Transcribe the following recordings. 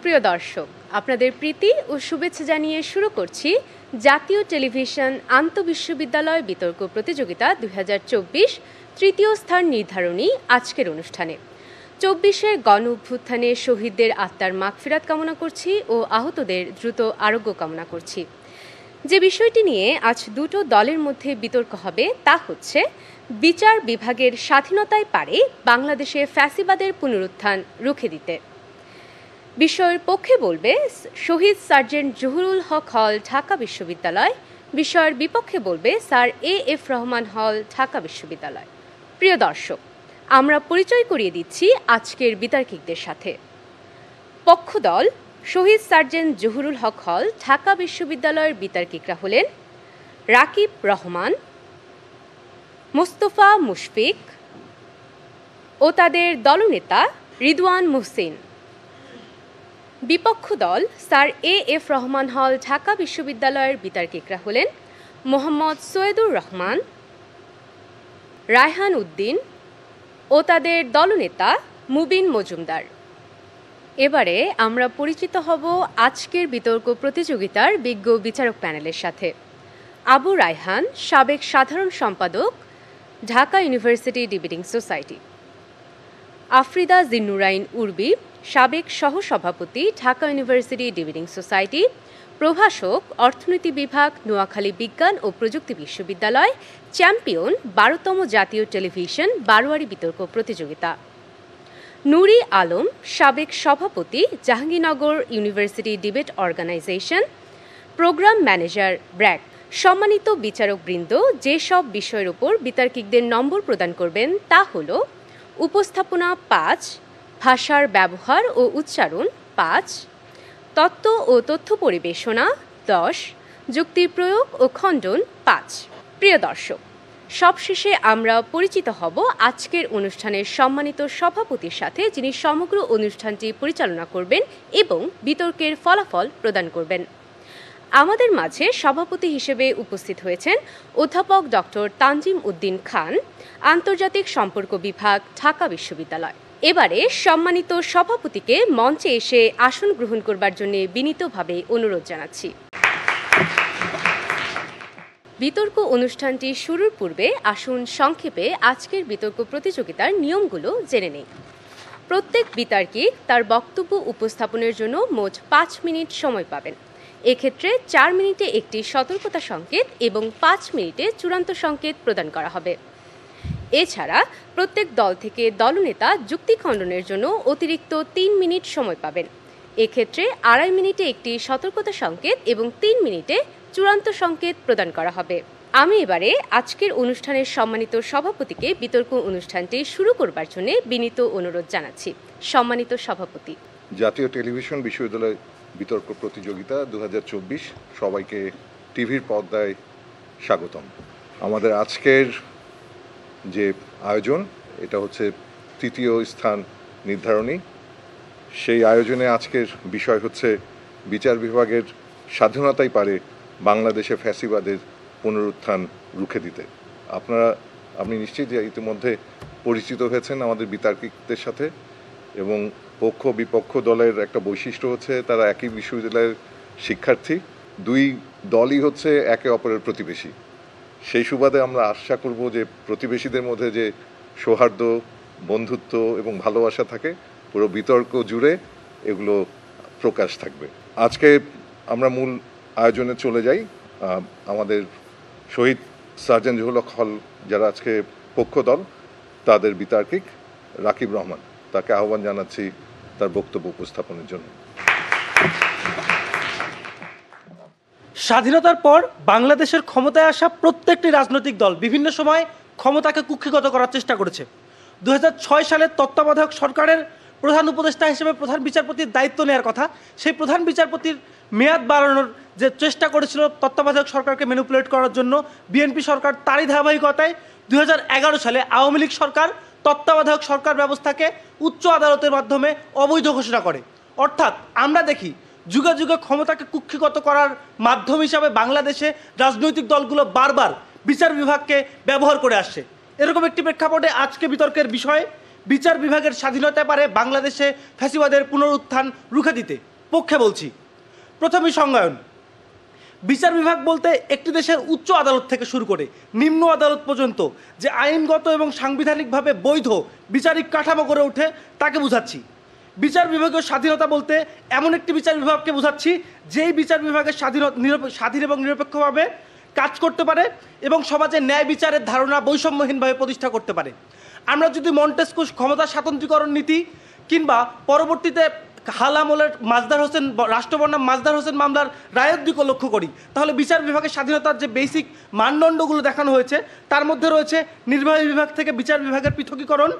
প্রিয় দর্শক, আপনাদের প্রীতি ও শুভেচ্ছা জানিয়ে শুরু করছি জাতীয় টেলিভিশন আন্তঃবিশ্ববিদ্যালয় বিতর্ক প্রতিযোগিতা 2024 তৃতীয় স্থান নির্ধারণী আজকের অনুষ্ঠানে 24-এর গণ অভ্যুত্থানে শহীদদের আত্মার মাগফিরাত কামনা করছি ও আহতদের দ্রুত আরোগ্য কামনা করছি। যে বিষয়টি নিয়ে আজ দুটো দলের মধ্যে বিতর্ক হবে তা হচ্ছে বিচার বিভাগের স্বাধীনতায় পারে বাংলাদেশে ফ্যাসিবাদের পুনরুত্থান রুখে দিতে। বিষয়ের পক্ষে বলবে শহীদ সার্জেন্ট জহুরুল হক হল, ঢাকা বিশ্ববিদ্যালয়। বিষয়ের বিপক্ষে বলবে স্যার এ.এফ রহমান হল, ঢাকা বিশ্ববিদ্যালয়। প্রিয় দর্শক, আমরা পরিচয় করিয়ে দিচ্ছি আজকের বিতর্কিকদের সাথে। পক্ষদল শহীদ সার্জেন্ট জহুরুল হক হল, ঢাকা বিশ্ববিদ্যালয়ের বিতর্কিকরা হলেন রাকিব রহমান, মোস্তফা মুশফিক ও তাদের দলনেতা রিদওয়ান মুহসিন। বিপক্ষ দল স্যার এ.এফ রহমান হল, ঢাকা বিশ্ববিদ্যালয়ের বিতর্কিকরা হলেন মোহাম্মদ সৈয়দুর রহমান, রায়হান উদ্দিন ও তাদের দলনেতা মুবিন মজুমদার। এবারে আমরা পরিচিত হব আজকের বিতর্ক প্রতিযোগিতার বিজ্ঞ বিচারক প্যানেলের সাথে। আবু রায়হান, সাবেক সাধারণ সম্পাদক, Dhaka university debating society. Afrida Jinnurain Urvi, সাবেক সহসভাপতি, ঢাকা ইউনিভার্সিটি ডিবেটিং সোসাইটি, প্রভাষক, অর্থনীতি বিভাগ, নোয়াখালী বিজ্ঞান ও প্রযুক্তি বিশ্ববিদ্যালয়, চ্যাম্পিয়ন 12তম জাতীয় টেলিভিশন বারোয়ারি বিতর্ক প্রতিযোগিতা। নুরি আলম, সাবেক সভাপতি, Jahangirnagar university debate organisation, programme manager, BRAC. সম্মানিত বিচারকবৃন্দ, যেসব বিষয়ের উপর বিতর্কিকদের নম্বর প্রদান করবেন তা হল উপস্থাপনা 5, ভাষার ব্যবহার ও উচ্চারণ 5, তত্ত্ব ও তথ্য পরিবেশনা 10, যুক্তির প্রয়োগ ও খণ্ডন 5। প্রিয় দর্শক, সবশেষে আমরা পরিচিত হব আজকের অনুষ্ঠানের সম্মানিত সভাপতির সাথে, যিনি সমগ্র অনুষ্ঠানটি পরিচালনা করবেন এবং বিতর্কের ফলাফল প্রদান করবেন। আমাদের মাঝে সভাপতি হিসেবে উপস্থিত হয়েছেন অধ্যাপক ডক্টর তানজিম উদ্দিন খান, আন্তর্জাতিক সম্পর্ক বিভাগ, ঢাকা বিশ্ববিদ্যালয়। এবারে সম্মানিত সভাপতিকে মঞ্চে এসে আসন গ্রহণ করবার জন্য বিনীতভাবে অনুরোধ জানাচ্ছি। বিতর্ক অনুষ্ঠানটি শুরুর পূর্বে আসুন সংক্ষেপে আজকের বিতর্ক প্রতিযোগিতার নিয়মগুলো জেনে নেই। প্রত্যেক বিতর্কিক তার বক্তব্য উপস্থাপনের জন্য মোট 5 মিনিট সময় পাবেন। এক্ষেত্রে 4 মিনিটে একটি সতর্কতা সংকেত এবং 5 মিনিটে চূড়ান্ত সংকেত প্রদান করা হবে। এছাড়া প্রত্যেক দল থেকে দলনেতা যুক্তি খণ্ডনের জন্য অতিরিক্ত 3 মিনিট সময় পাবেন। এক্ষেত্রে 2.5 মিনিটে একটি সতর্কতা সংকেত এবং 3 মিনিটে চূড়ান্ত সংকেত প্রদান করা হবে। আমি এবারে আজকের অনুষ্ঠানের সম্মানিত সভাপতিকে বিতর্ক অনুষ্ঠানটি শুরু করবার জন্য বিনীত অনুরোধ জানাচ্ছি। সম্মানিত সভাপতি। জাতীয় টেলিভিশন বিশ্ববিদ্যালয় বিতর্ক প্রতিযোগিতা 2024 সবাইকে টিভির পর্দায় স্বাগতম। আমাদের আজকের যে আয়োজন, এটা হচ্ছে তৃতীয় স্থান নির্ধারণী। সেই আয়োজনে আজকের বিষয় হচ্ছে বিচার বিভাগের স্বাধীনতাই পারে বাংলাদেশে ফ্যাসিবাদের পুনরুত্থান রুখে দিতে। আপনি নিশ্চিত যে ইতিমধ্যে পরিচিত হয়েছেন আমাদের বিতর্কিকদের সাথে, এবং পক্ষ বিপক্ষ দলের একটা বৈশিষ্ট্য হচ্ছে তারা একই বিশ্ববিদ্যালয়ের শিক্ষার্থী। দুই দলই হচ্ছে একে অপরের প্রতিবেশী। সেই সুবাদে আমরা আশা করব যে প্রতিবেশীদের মধ্যে যে সৌহার্দ্য, বন্ধুত্ব এবং ভালোবাসা থাকে, পুরো বিতর্ক জুড়ে এগুলো প্রকাশ থাকবে। আজকে আমরা মূল আয়োজনে চলে যাই। আমাদের শহীদ সার্জেন্ট জহুরুল হক হল, যারা আজকে পক্ষ দল, তাদের বিতর্কিক রাকিব রহমান, তাকে আহ্বান জানাচ্ছি তার বক্তব্য উপস্থাপনের জন্য। স্বাধীনতার পর বাংলাদেশের ক্ষমতায় আসা প্রত্যেকটি রাজনৈতিক দল বিভিন্ন সময় ক্ষমতাকে কুক্ষিগত করার চেষ্টা করেছে। 2006 সালে তত্ত্বাবধায়ক সরকারের প্রধান উপদেষ্টা হিসেবে প্রধান বিচারপতির দায়িত্ব নেওয়ার কথা, সেই প্রধান বিচারপতির মেয়াদ বাড়ানোর যে চেষ্টা করেছিল তত্ত্বাবধায়ক সরকারকে ম্যানিপুলেট করার জন্য বিএনপি সরকার, তারই ধারাবাহিকতায় 2011 সালে আওয়ামী লীগ সরকার তত্ত্বাবধায়ক সরকার ব্যবস্থাকে উচ্চ আদালতের মাধ্যমে অবৈধ ঘোষণা করে। অর্থাৎ আমরা দেখি যুগে যুগে ক্ষমতাকে কুক্ষিগত করার মাধ্যম হিসাবে বাংলাদেশে রাজনৈতিক দলগুলো বারবার বিচার বিভাগকে ব্যবহার করে আসছে। এরকম একটি প্রেক্ষাপটে আজকে বিতর্কের বিষয় বিচার বিভাগের স্বাধীনতা পারে বাংলাদেশে ফ্যাসিবাদের পুনরুত্থান রুখে দিতে। পক্ষে বলছি। প্রথমেই সংজ্ঞায়ন। বিচার বিভাগ বলতে একটি দেশের উচ্চ আদালত থেকে শুরু করে নিম্ন আদালত পর্যন্ত যে আইনগত এবং সাংবিধানিকভাবে বৈধ বিচারিক কাঠামো গড়ে ওঠে তাকে বোঝাচ্ছি। বিচার বিভাগীয় স্বাধীনতা বলতে এমন একটি বিচার বিভাগকে বোঝাচ্ছি যেই বিচার বিভাগের স্বাধীন এবং নিরপেক্ষভাবে কাজ করতে পারে এবং সমাজে ন্যায় বিচারের ধারণা বৈষম্যহীনভাবে প্রতিষ্ঠা করতে পারে। আমরা যদি মন্টেস্কুর ক্ষমতা স্বাতন্ত্র্যীকরণ নীতি কিংবা পরবর্তীতে হালামলের মাজদার হোসেন রাষ্ট্রবর্ণা মাজদার হোসেন মামলার রায়ের দিকে লক্ষ্য করি, তাহলে বিচার বিভাগের স্বাধীনতার যে বেসিক মানদণ্ডগুলো দেখানো হয়েছে তার মধ্যে রয়েছে নির্বাহী বিভাগ থেকে বিচার বিভাগের পৃথকীকরণ,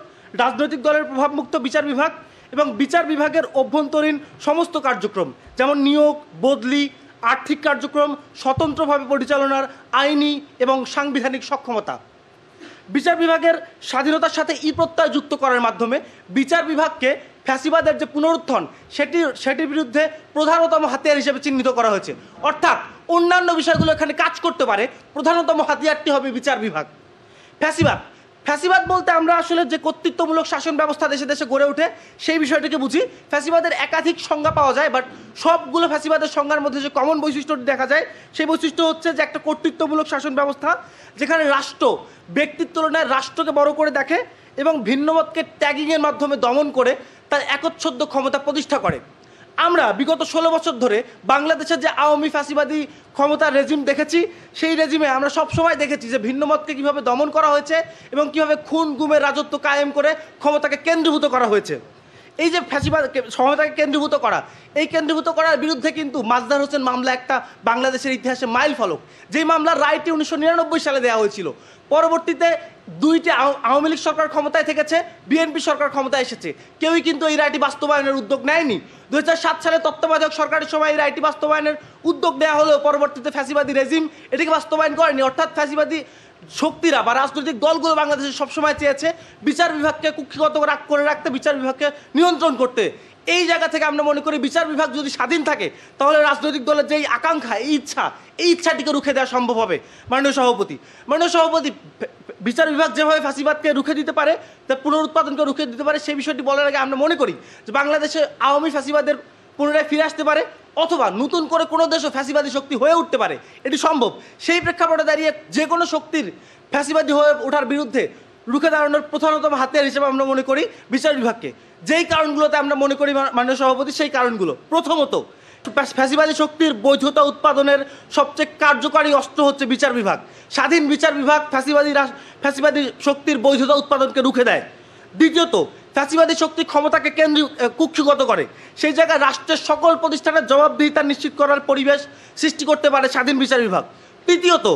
রাজনৈতিক দলের প্রভাবমুক্ত বিচার বিভাগ এবং বিচার বিভাগের অভ্যন্তরীণ সমস্ত কার্যক্রম যেমন নিয়োগ, বদলি, আর্থিক কার্যক্রম স্বতন্ত্রভাবে পরিচালনার আইনি এবং সাংবিধানিক সক্ষমতা। বিচার বিভাগের স্বাধীনতার সাথে প্রত্যয় যুক্ত করার মাধ্যমে বিচার বিভাগকে ফ্যাসিবাদের যে পুনরুত্থান সেটির বিরুদ্ধে প্রধানতম হাতিয়ার হিসেবে চিহ্নিত করা হয়েছে। অর্থাৎ অন্যান্য বিষয়গুলো এখানে কাজ করতে পারে, প্রধানতম হাতিয়ারটি হবে বিচার বিভাগ। ফ্যাসিবাদ বলতে আমরা আসলে যে কর্তৃত্বমূলক শাসন ব্যবস্থা দেশে দেশে গড়ে ওঠে সেই বিষয়টিকে বুঝি। ফ্যাসিবাদের একাধিক সংজ্ঞা পাওয়া যায়, বাট সবগুলো ফ্যাসিবাদের সংজ্ঞার মধ্যে যে কমন বৈশিষ্ট্যটি দেখা যায় সেই বৈশিষ্ট্য হচ্ছে যে একটা কর্তৃত্বমূলক শাসন ব্যবস্থা যেখানে রাষ্ট্র ব্যক্তির তুলনায় রাষ্ট্রকে বড় করে দেখে এবং ভিন্নমতকে ট্যাগিংয়ের মাধ্যমে দমন করে তার একচ্ছত্র ক্ষমতা প্রতিষ্ঠা করে। আমরা বিগত 16 বছর ধরে বাংলাদেশের যে আওয়ামী ফ্যাসিবাদী ক্ষমতার রেজিম দেখেছি, সেই রেজিমে আমরা সবসময় দেখেছি যে ভিন্নমতকে কীভাবে দমন করা হয়েছে এবং কীভাবে খুন গুমের রাজত্ব কায়েম করে ক্ষমতাকে কেন্দ্রীভূত করা হয়েছে। এই যে ফ্যাসিবাদ ক্ষমতাকে কেন্দ্রীভূত করা, এই কেন্দ্রীভূত করার বিরুদ্ধে কিন্তু মাজদার হোসেন মামলা একটা বাংলাদেশের ইতিহাসে মাইল ফলক। যেই মামলার রায়টি 1999 সালে দেওয়া হয়েছিল। পরবর্তীতে দুইটি আওয়ামী লীগ সরকার ক্ষমতায় থেকেছে, বিএনপি সরকার ক্ষমতায় এসেছে, কেউই কিন্তু এই রায়টি বাস্তবায়নের উদ্যোগ নেয়নি। 2007 সালে তত্ত্বাবধায়ক সরকারের সময় এই রায়টি বাস্তবায়নের উদ্যোগ নেওয়া হলেও পরবর্তীতে ফ্যাসিবাদী রেজিম এটিকে বাস্তবায়ন করেনি। অর্থাৎ ফ্যাসিবাদী শক্তিরা বা রাজনৈতিক দলগুলো বাংলাদেশে সবসময় চেয়েছে বিচার বিভাগকে কুক্ষিগত করে রাখতে, বিচার বিভাগকে নিয়ন্ত্রণ করতে। এই জায়গা থেকে আমরা মনে করি বিচার বিভাগ যদি স্বাধীন থাকে তাহলে রাজনৈতিক দলের যে আকাঙ্ক্ষা, এই ইচ্ছাটিকে রুখে দেওয়া সম্ভব হবে। মাননীয় সভাপতি, বিচার বিভাগ যেভাবে ফ্যাসিবাদকে রুখে দিতে পারে, তার পুনরুৎপাদনকে রুখে দিতে পারে, সেই বিষয়টি বলার আগে আমরা মনে করি যে বাংলাদেশে আওয়ামী ফ্যাসিবাদের পুনরায় ফিরে আসতে পারে অথবা নতুন করে কোনো দেশও ফ্যাসিবাদী শক্তি হয়ে উঠতে পারে, এটি সম্ভব। সেই প্রেক্ষাপটে দাঁড়িয়ে যে কোনো শক্তির ফ্যাসিবাদী হয়ে ওঠার বিরুদ্ধে রুখে দাঁড়ানোর প্রধানতম হাতিয়ার হিসেবে আমরা মনে করি বিচার বিভাগকে। যেই কারণগুলোতে আমরা মনে করি মাননীয় সভাপতি, সেই কারণগুলো প্রথমত ফ্যাসিবাদী শক্তির বৈধতা উৎপাদনের সবচেয়ে কার্যকরী অস্ত্র হচ্ছে বিচার বিভাগ। স্বাধীন বিচার বিভাগ ফ্যাসিবাদী শক্তির বৈধতা উৎপাদনকে রুখে দেয়। দ্বিতীয়ত, ফ্যাসিবাদী শক্তি ক্ষমতাকে কুক্ষিগত করে, সেই জায়গায় রাষ্ট্রের সকল প্রতিষ্ঠানের জবাবদিহিতা নিশ্চিত করার পরিবেশ সৃষ্টি করতে পারে স্বাধীন বিচার বিভাগ। তৃতীয়ত,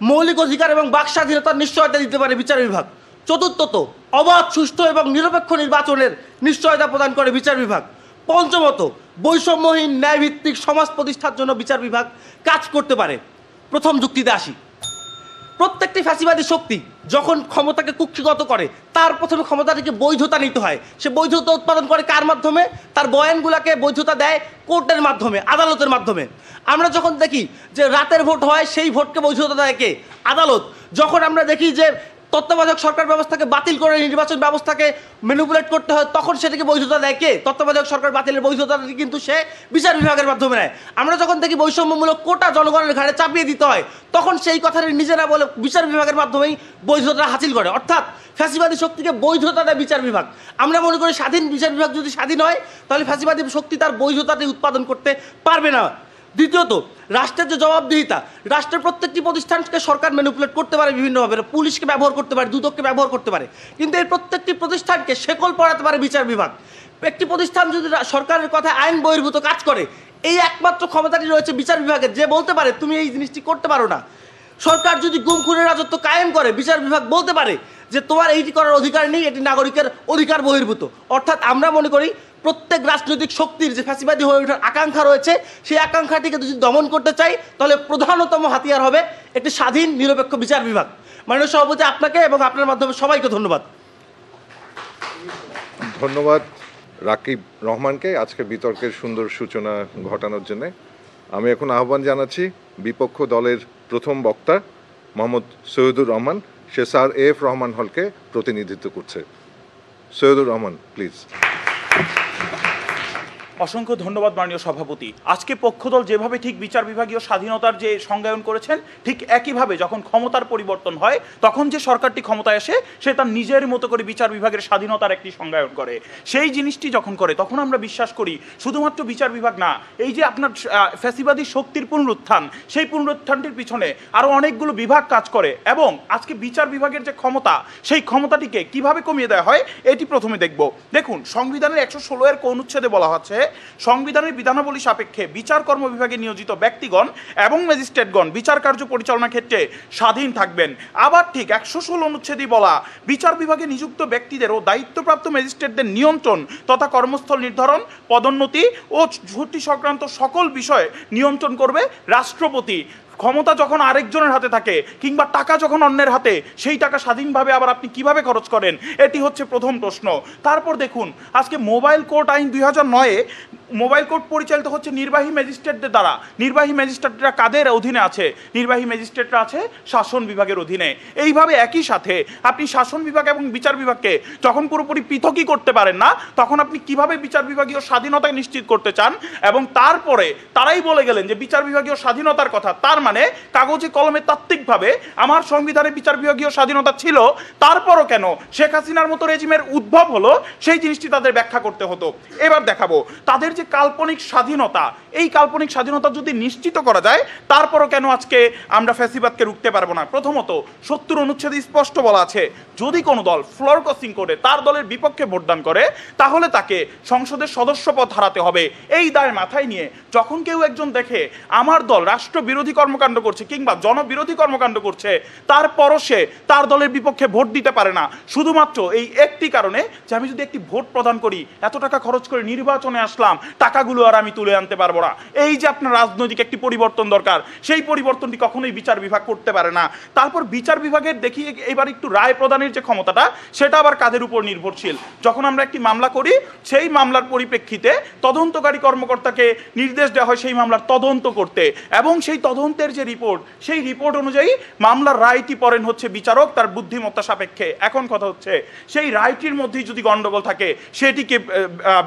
মৌলিক অধিকার এবং বাক স্বাধীনতার নিশ্চয়তা দিতে পারে বিচার বিভাগ। চতুর্থত, অবাধ, সুষ্ঠু এবং নিরপেক্ষ নির্বাচনের নিশ্চয়তা প্রদান করে বিচার বিভাগ। পঞ্চমত, বৈষম্যহীন ন্যায়ভিত্তিক সমাজ প্রতিষ্ঠার জন্য বিচার বিভাগ কাজ করতে পারে। প্রথম যুক্তিতে আসি। প্রত্যেকটি ফ্যাসিবাদী শক্তি যখন ক্ষমতাকে কুক্ষিগত করে তার প্রথমে ক্ষমতাটিকে বৈধতা নিতে হয়। সে বৈধতা উৎপাদন করে কার মাধ্যমে? তার বয়ানগুলোকে বৈধতা দেয় কোর্টের মাধ্যমে, আদালতের মাধ্যমে। আমরা যখন দেখি যে রাতের ভোট হয়, সেই ভোটকে বৈধতা দেয় কে? আদালত। যখন আমরা দেখি যে তত্ত্বাবধায়ক সরকার ব্যবস্থাকে বাতিল করে নির্বাচন ব্যবস্থাকে ম্যানিপুলেট করতে হয়, তখন সেটাকে বৈধতা দেয় কে? তত্ত্বাবধায়ক সরকার বাতিলের বৈধতাটি কিন্তু সে বিচার বিভাগের মাধ্যমে নেয়। আমরা যখন দেখি বৈষম্যমূলক কোটা জনগণের ঘাড়ে চাপিয়ে দিতে হয়, তখন সেই কথাটি নিজেরা বলে বিচার বিভাগের মাধ্যমেই বৈধতা হাসিল করে। অর্থাৎ ফ্যাসিবাদী শক্তিকে বৈধতা দেয় বিচার বিভাগ। আমরা মনে করি স্বাধীন বিচার বিভাগ যদি স্বাধীন হয় তাহলে ফ্যাসিবাদী শক্তি তার বৈধতাটি উৎপাদন করতে পারবে না। দ্বিতীয়ত, রাষ্ট্রের যে জবাবদিহিতা, রাষ্ট্রের প্রত্যেকটি প্রতিষ্ঠানকে সরকার ম্যানিপুলেট করতে পারে বিভিন্নভাবে, পুলিশকে ব্যবহার করতে পারে, দুদককে ব্যবহার করতে পারে, কিন্তু এই প্রত্যেকটি প্রতিষ্ঠানকে শেকল পড়াতে পারে বিচার বিভাগ। একটি প্রতিষ্ঠান যদি সরকারের কথায় আইন বহির্ভূত কাজ করে, এই একমাত্র ক্ষমতাটি রয়েছে বিচার বিভাগের, যে বলতে পারে তুমি এই জিনিসটি করতে পারো না। সরকার যদি গুম খুনের রাজত্ব কায়েম করে, বিচার বিভাগ বলতে পারে যে তোমার এইটি করার অধিকার নেই, এটি নাগরিকের অধিকার বহির্ভূত। অর্থাৎ আমরা মনে করি প্রত্যেক রাজনৈতিক শক্তির যে ফ্যাসিবাদী হয়ে ওঠার আকাঙ্ক্ষা রয়েছে, সেই আকাঙ্ক্ষাটিকে যদি দমন করতে চাই তাহলে প্রধানতম হাতিয়ার হবে একটি স্বাধীন নিরপেক্ষ বিচার বিভাগ। মাননীয় সভাপতি, আপনাকে এবং আপনার মাধ্যমে সবাইকে ধন্যবাদ। ধন্যবাদ রাকিব রহমানকে আজকের বিতর্কের সুন্দর সূচনা ঘটানোর জন্য। আমি এখন আহ্বান জানাচ্ছি বিপক্ষ দলের প্রথম বক্তা মোহাম্মদ সৈয়দুর রহমান। সে স্যার এফ রহমান হলকে প্রতিনিধিত্ব করছে। সৈয়দুর রহমান, প্লিজ। অসংখ্য ধন্যবাদ মাননীয় সভাপতি। আজকে পক্ষদল যেভাবে ঠিক বিচার বিভাগীয় স্বাধীনতার যে সংজ্ঞায়ন করেছেন, ঠিক একইভাবে যখন ক্ষমতার পরিবর্তন হয় তখন যে সরকারটি ক্ষমতায় আসে সে তার নিজের মতো করে বিচার বিভাগের স্বাধীনতার একটি সংজ্ঞায়ন করে। সেই জিনিসটি যখন করে তখন আমরা বিশ্বাস করি শুধুমাত্র বিচার বিভাগ না, এই যে আপনার ফ্যাসিবাদী শক্তির পুনরুত্থান, সেই পুনরুত্থানটির পিছনে আরও অনেকগুলো বিভাগ কাজ করে এবং আজকে বিচার বিভাগের যে ক্ষমতা সেই ক্ষমতাটিকে কিভাবে কমিয়ে দেওয়া হয় এটি প্রথমে দেখব। দেখুন, সংবিধানের 116 কোন অনুচ্ছেদে বলা হচ্ছে সংবিধানের বিধানাবলী সাপেক্ষে বিচার কর্ম বিভাগে নিয়োজিত ব্যক্তিগণ এবং ম্যাজিস্ট্রেটগণ বিচার কার্য পরিচালনার ক্ষেত্রে স্বাধীন থাকবেন। আবার ঠিক 116 অনুচ্ছেদে বলা বিচার বিভাগে নিযুক্ত ব্যক্তিদের ও দায়িত্বপ্রাপ্ত ম্যাজিস্ট্রেটদের নিয়ন্ত্রণ তথা কর্মস্থল নির্ধারণ, পদোন্নতি ও ছুটি সংক্রান্ত সকল বিষয়ে নিয়ন্ত্রণ করবে রাষ্ট্রপতি। ক্ষমতা যখন আরেকজনের হাতে থাকে কিংবা টাকা যখন অন্যের হাতে, সেই টাকা স্বাধীনভাবে আবার আপনি কিভাবে খরচ করেন, এটি হচ্ছে প্রথম প্রশ্ন। তারপর দেখুন, আজকে মোবাইল কোর্ট আইন 2009-এ মোবাইল কোর্ট পরিচালিত হচ্ছে নির্বাহী ম্যাজিস্ট্রেটদের দ্বারা। নির্বাহী ম্যাজিস্ট্রেটরা কাদের অধীনে আছে? নির্বাহী ম্যাজিস্ট্রেটরা আছে শাসন বিভাগের অধীনে। এইভাবে একই সাথে আপনি শাসন বিভাগ এবং বিচার বিভাগকে যখন পুরোপুরি পৃথকই করতে পারেন না, তখন আপনি কিভাবে বিচার বিভাগীয় স্বাধীনতা নিশ্চিত করতে চান? এবং তারপরে তারাই বলে গেলেন যে বিচার বিভাগীয় স্বাধীনতার কথা, তার মানে কাগজে কলমে তাত্ত্বিকভাবে আমার সংবিধানে বিচার বিভাগীয় স্বাধীনতা ছিল, তারপরও কেন শেখ হাসিনার মতো রেজিমের উদ্ভব হলো, সেই জিনিসটি তাদের ব্যাখ্যা করতে হতো। এবার দেখাবো তাদের যে কাল্পনিক স্বাধীনতা, এই কাল্পনিক স্বাধীনতা যদি নিশ্চিত করা যায়, তারপরও কেন আজকে আমরা ফ্যাসিবাদকে রুখতে পারবো না। প্রথমত 70 অনুচ্ছেদে স্পষ্ট বলা আছে, যদি কোনো দল ফ্লোর ক্রসিং করে তার দলের বিপক্ষে ভোটদান করে তাহলে তাকে সংসদের সদস্য পদ হারাতে হবে। এই দায় মাথায় নিয়ে যখন কেউ একজন দেখে আমার দল রাষ্ট্রবিরোধী কর্মকাণ্ড করছে কিংবা জনবিরোধী কর্মকাণ্ড করছে, তারপরও সে তার দলের বিপক্ষে ভোট দিতে পারে না, শুধুমাত্র এই একটি কারণে যে আমি যদি একটি ভোট প্রদান করি, এত টাকা খরচ করে নির্বাচনে আসলাম, টাকাগুলো আর আমি তুলে আনতে পারবো না। এই যে আপনার রাজনৈতিক একটি পরিবর্তন দরকার, সেই পরিবর্তনটি কখনোই বিচার বিভাগ করতে পারে না। তারপর বিচার বিভাগের দেখি এবার একটু রায় প্রদানের যে ক্ষমতাটা, সেটা আবার কাদের উপর নির্ভরশীল? যখন আমরা একটি মামলা করি, সেই মামলার পরিপ্রেক্ষিতে তদন্তকারী কর্মকর্তাকে নির্দেশ দেওয়া হয় সেই মামলার তদন্ত করতে, এবং সেই তদন্তের যে রিপোর্ট, সেই রিপোর্ট অনুযায়ী মামলার রায়টি পড়েন হচ্ছে বিচারক তার বুদ্ধিমত্তা সাপেক্ষে। এখন কথা হচ্ছে, সেই রায়টির মধ্যেই যদি গন্ডগোল থাকে, সেটিকে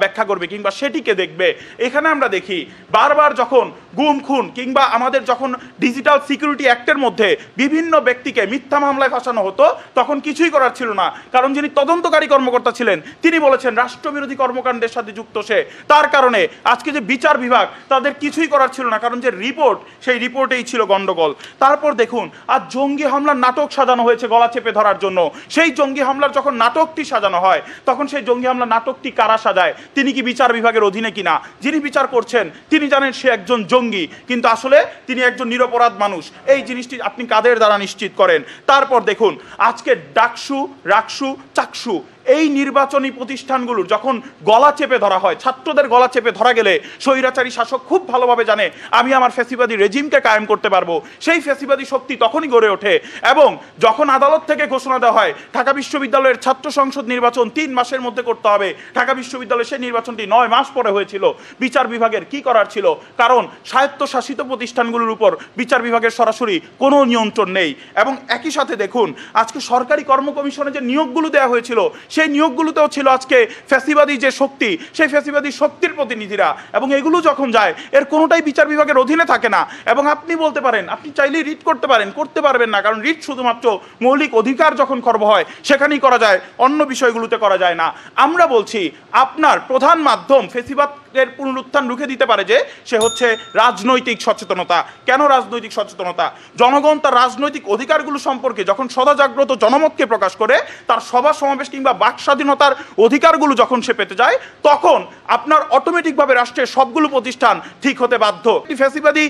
ব্যাখ্যা করবে কিংবা সেটিকে দেখবে। এখানে আমরা দেখি বারবার যখন গুম খুন কিংবা আমাদের যখন ডিজিটাল সিকিউরিটি অ্যাক্টের মধ্যে বিভিন্ন ব্যক্তিকে মিথ্যা মামলায় ফাঁসানো হতো, তখন কিছুই করার ছিল না, কারণ যিনি তদন্তকারী কর্মকর্তা ছিলেন তিনি বলেছেন রাষ্ট্রবিরোধী কর্মকাণ্ডের সাথে যুক্ত সে। তার কারণে আজকে যে বিচার বিভাগ, তাদের কিছুই করার ছিল না, কারণ যে রিপোর্ট, সেই রিপোর্টেই ছিল গন্ডগোল। তারপর দেখুন, আর জঙ্গি হামলার নাটক সাজানো হয়েছে গলা চেপে ধরার জন্য। সেই জঙ্গি হামলার যখন নাটকটি সাজানো হয়, তখন সেই জঙ্গি হামলার নাটকটি কারা সাজায়? তিনি কি বিচার বিভাগের অধীনে কিনা? যিনি বিচার করছেন তিনি জানেন সে একজন জঙ্গি, কিন্তু আসলে তিনি একজন নিরপরাধ মানুষ। এই জিনিসটি আপনি কাদের দ্বারা নিশ্চিত করেন? তারপর দেখুন, আজকে ডাকসু, রাকসু, চাকসু, এই নির্বাচনী প্রতিষ্ঠানগুলোর যখন গলা চেপে ধরা হয়, ছাত্রদের গলা চেপে ধরা গেলে স্বৈরাচারী শাসক খুব ভালোভাবে জানে আমি আমার ফ্যাসিবাদী রেজিমকে কায়েম করতে পারবো। সেই ফ্যাসিবাদী শক্তি তখনই গড়ে ওঠে। এবং যখন আদালত থেকে ঘোষণা দেওয়া হয় ঢাকা বিশ্ববিদ্যালয়ের ছাত্র সংসদ নির্বাচন 3 মাসের মধ্যে করতে হবে, ঢাকা বিশ্ববিদ্যালয়ে সেই নির্বাচনটি 9 মাস পরে হয়েছিল। বিচার বিভাগের কি করার ছিল? কারণ স্বায়ত্তশাসিত প্রতিষ্ঠানগুলোর উপর বিচার বিভাগের সরাসরি কোনো নিয়ন্ত্রণ নেই। এবং একই সাথে দেখুন, আজকে সরকারি কর্ম কমিশনে যে নিয়োগগুলো দেওয়া হয়েছিল, সেই নিয়োগগুলোতেও ছিল আজকে ফ্যাসিবাদী যে শক্তি, সেই ফ্যাসিবাদী শক্তির প্রতিনিধিরা। এবং এগুলো যখন যায়, এর কোনোটাই বিচার বিভাগের অধীনে থাকে না। এবং আপনি বলতে পারেন, আপনি চাইলেই রিট করতে পারেন, করতে পারবেন না, কারণ রিট শুধুমাত্র মৌলিক অধিকার যখন খর্ব হয় সেখানেই করা যায়, অন্য বিষয়গুলোতে করা যায় না। আমরা বলছি আপনার প্রধান মাধ্যম ফ্যাসিবাদের পুনরুত্থান রুখে দিতে পারে যে সে হচ্ছে রাজনৈতিক সচেতনতা। কেন রাজনৈতিক সচেতনতা? জনগণ তার রাজনৈতিক অধিকারগুলো সম্পর্কে যখন সদা জাগ্রত জনমতকে প্রকাশ করে, তার সভা সমাবেশ কিংবা বাক স্বাধীনতার অধিকারগুলো যখন সে পেতে যায়, তখন আপনার অটোমেটিকভাবে রাষ্ট্রের সবগুলো প্রতিষ্ঠান ঠিক হতে বাধ্য। ফ্যাসিবাদী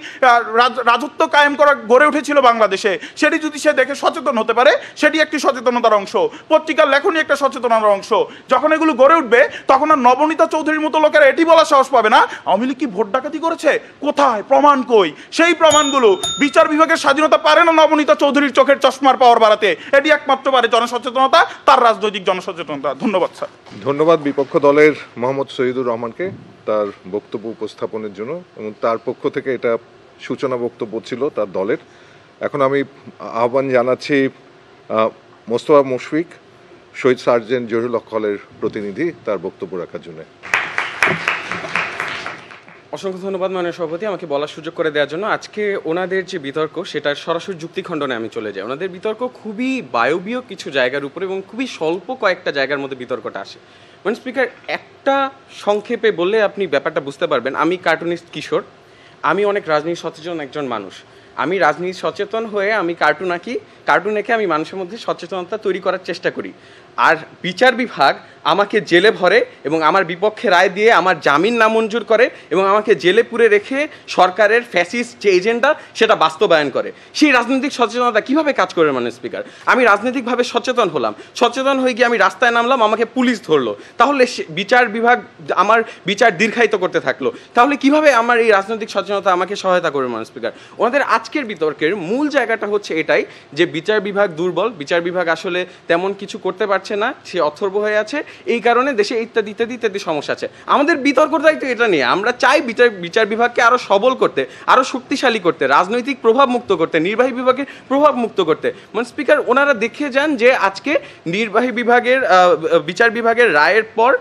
রাজত্ব কায়েম করা গড়ে উঠেছিল বাংলাদেশে, সেটি যদি সে দেখে সচেতন হতে পারে, সেটি একটি সচেতনতার অংশ। পত্রিকার লেখনই একটা সচেতনতার অংশ। যখন এগুলো গড়ে উঠবে, তখন আর নবনীতা চৌধুরীর মতো লোকেরা এটি বলার সাহস পাবে না আওয়ামী লীগ কি ভোট ডাকাতি করেছে, কোথায় প্রমাণ, কই? সেই প্রমাণগুলো বিচার বিভাগের স্বাধীনতা পারে না নবনীতা চৌধুরীর চোখের চশমার পাওয়ার বাড়াতে। এটি একমাত্র পারে জনসচেতনতা, তার রাজনৈতিক জনসচেতনতা। ধন্যবাদ স্যার। ধন্যবাদ বিপক্ষ দলের মোহাম্মদ শহীদুর রহমানকে তার বক্তব্য উপস্থাপনের জন্য, এবং তার পক্ষ থেকে এটা সূচনা বক্তব্য ছিল তার দলের। এখন আমি আহ্বান জানাচ্ছি মোস্তফা মুশফিক, শহীদ সার্জেন্ট জহিরুল হক হলের প্রতিনিধি, তার বক্তব্য রাখার জন্য। অসংখ্য ধন্যবাদ মাননীয় সভাপতি আমাকে বলার সুযোগ করে দেওয়ার জন্য। আজকে ওনাদের যে বিতর্ক সেটার সরাসরি যুক্তি খণ্ডনে আমি চলে যাই। ওনাদের বিতর্ক খুবই বায়বীয় কিছু জায়গার উপরে এবং খুবই স্বল্প কয়েকটা জায়গার মধ্যে বিতর্কটা আসে। মানে স্পিকার, একটা সংক্ষেপে বললে আপনি ব্যাপারটা বুঝতে পারবেন। আমি কার্টুনিস্ট কিশোর, আমি অনেক রাজনীতি সচেতন একজন মানুষ। আমি রাজনীতি সচেতন হয়ে আমি কার্টুন আঁকি, কার্টুন এঁকে আমি মানুষের মধ্যে সচেতনতা তৈরি করার চেষ্টা করি। আর বিচার বিভাগ আমাকে জেলে ভরে এবং আমার বিপক্ষে রায় দিয়ে আমার জামিন নামঞ্জুর করে এবং আমাকে জেলে পুরে রেখে সরকারের ফ্যাসিস্ট যে এজেন্ডা সেটা বাস্তবায়ন করে। সেই রাজনৈতিক সচেতনতা কিভাবে কাজ করে মাননীয় স্পিকার? আমি রাজনৈতিকভাবে সচেতন হলাম, সচেতন হয়ে গিয়ে আমি রাস্তায় নামলাম, আমাকে পুলিশ ধরলো, তাহলে বিচার বিভাগ আমার বিচার দীর্ঘায়িত করতে থাকলো, তাহলে কিভাবে আমার এই রাজনৈতিক সচেতনতা আমাকে সহায়তা করবে মাননীয় স্পিকার? ওনাদের আজকের বিতর্কের মূল জায়গাটা হচ্ছে এটাই যে বিচার বিভাগ দুর্বল, বিচার বিভাগ আসলে তেমন কিছু করতে পারছে না, সে অথর্ব হয়ে আছে, এই কারণে দেশে ইত্যাদি ইত্যাদি ইত্যাদি সমস্যা আছে। আমাদের বিতর্কটাই তো এটা নিয়ে, আমরা চাই বিচার বিভাগকে আরো সবল করতে, আরো শক্তিশালী করতে, রাজনৈতিক প্রভাব মুক্ত করতে, নির্বাহী বিভাগের প্রভাব মুক্ত করতে। মানে স্পিকার, ওনারা দেখে যান যে আজকে নির্বাহী বিভাগের বিচার বিভাগের রায়ের পর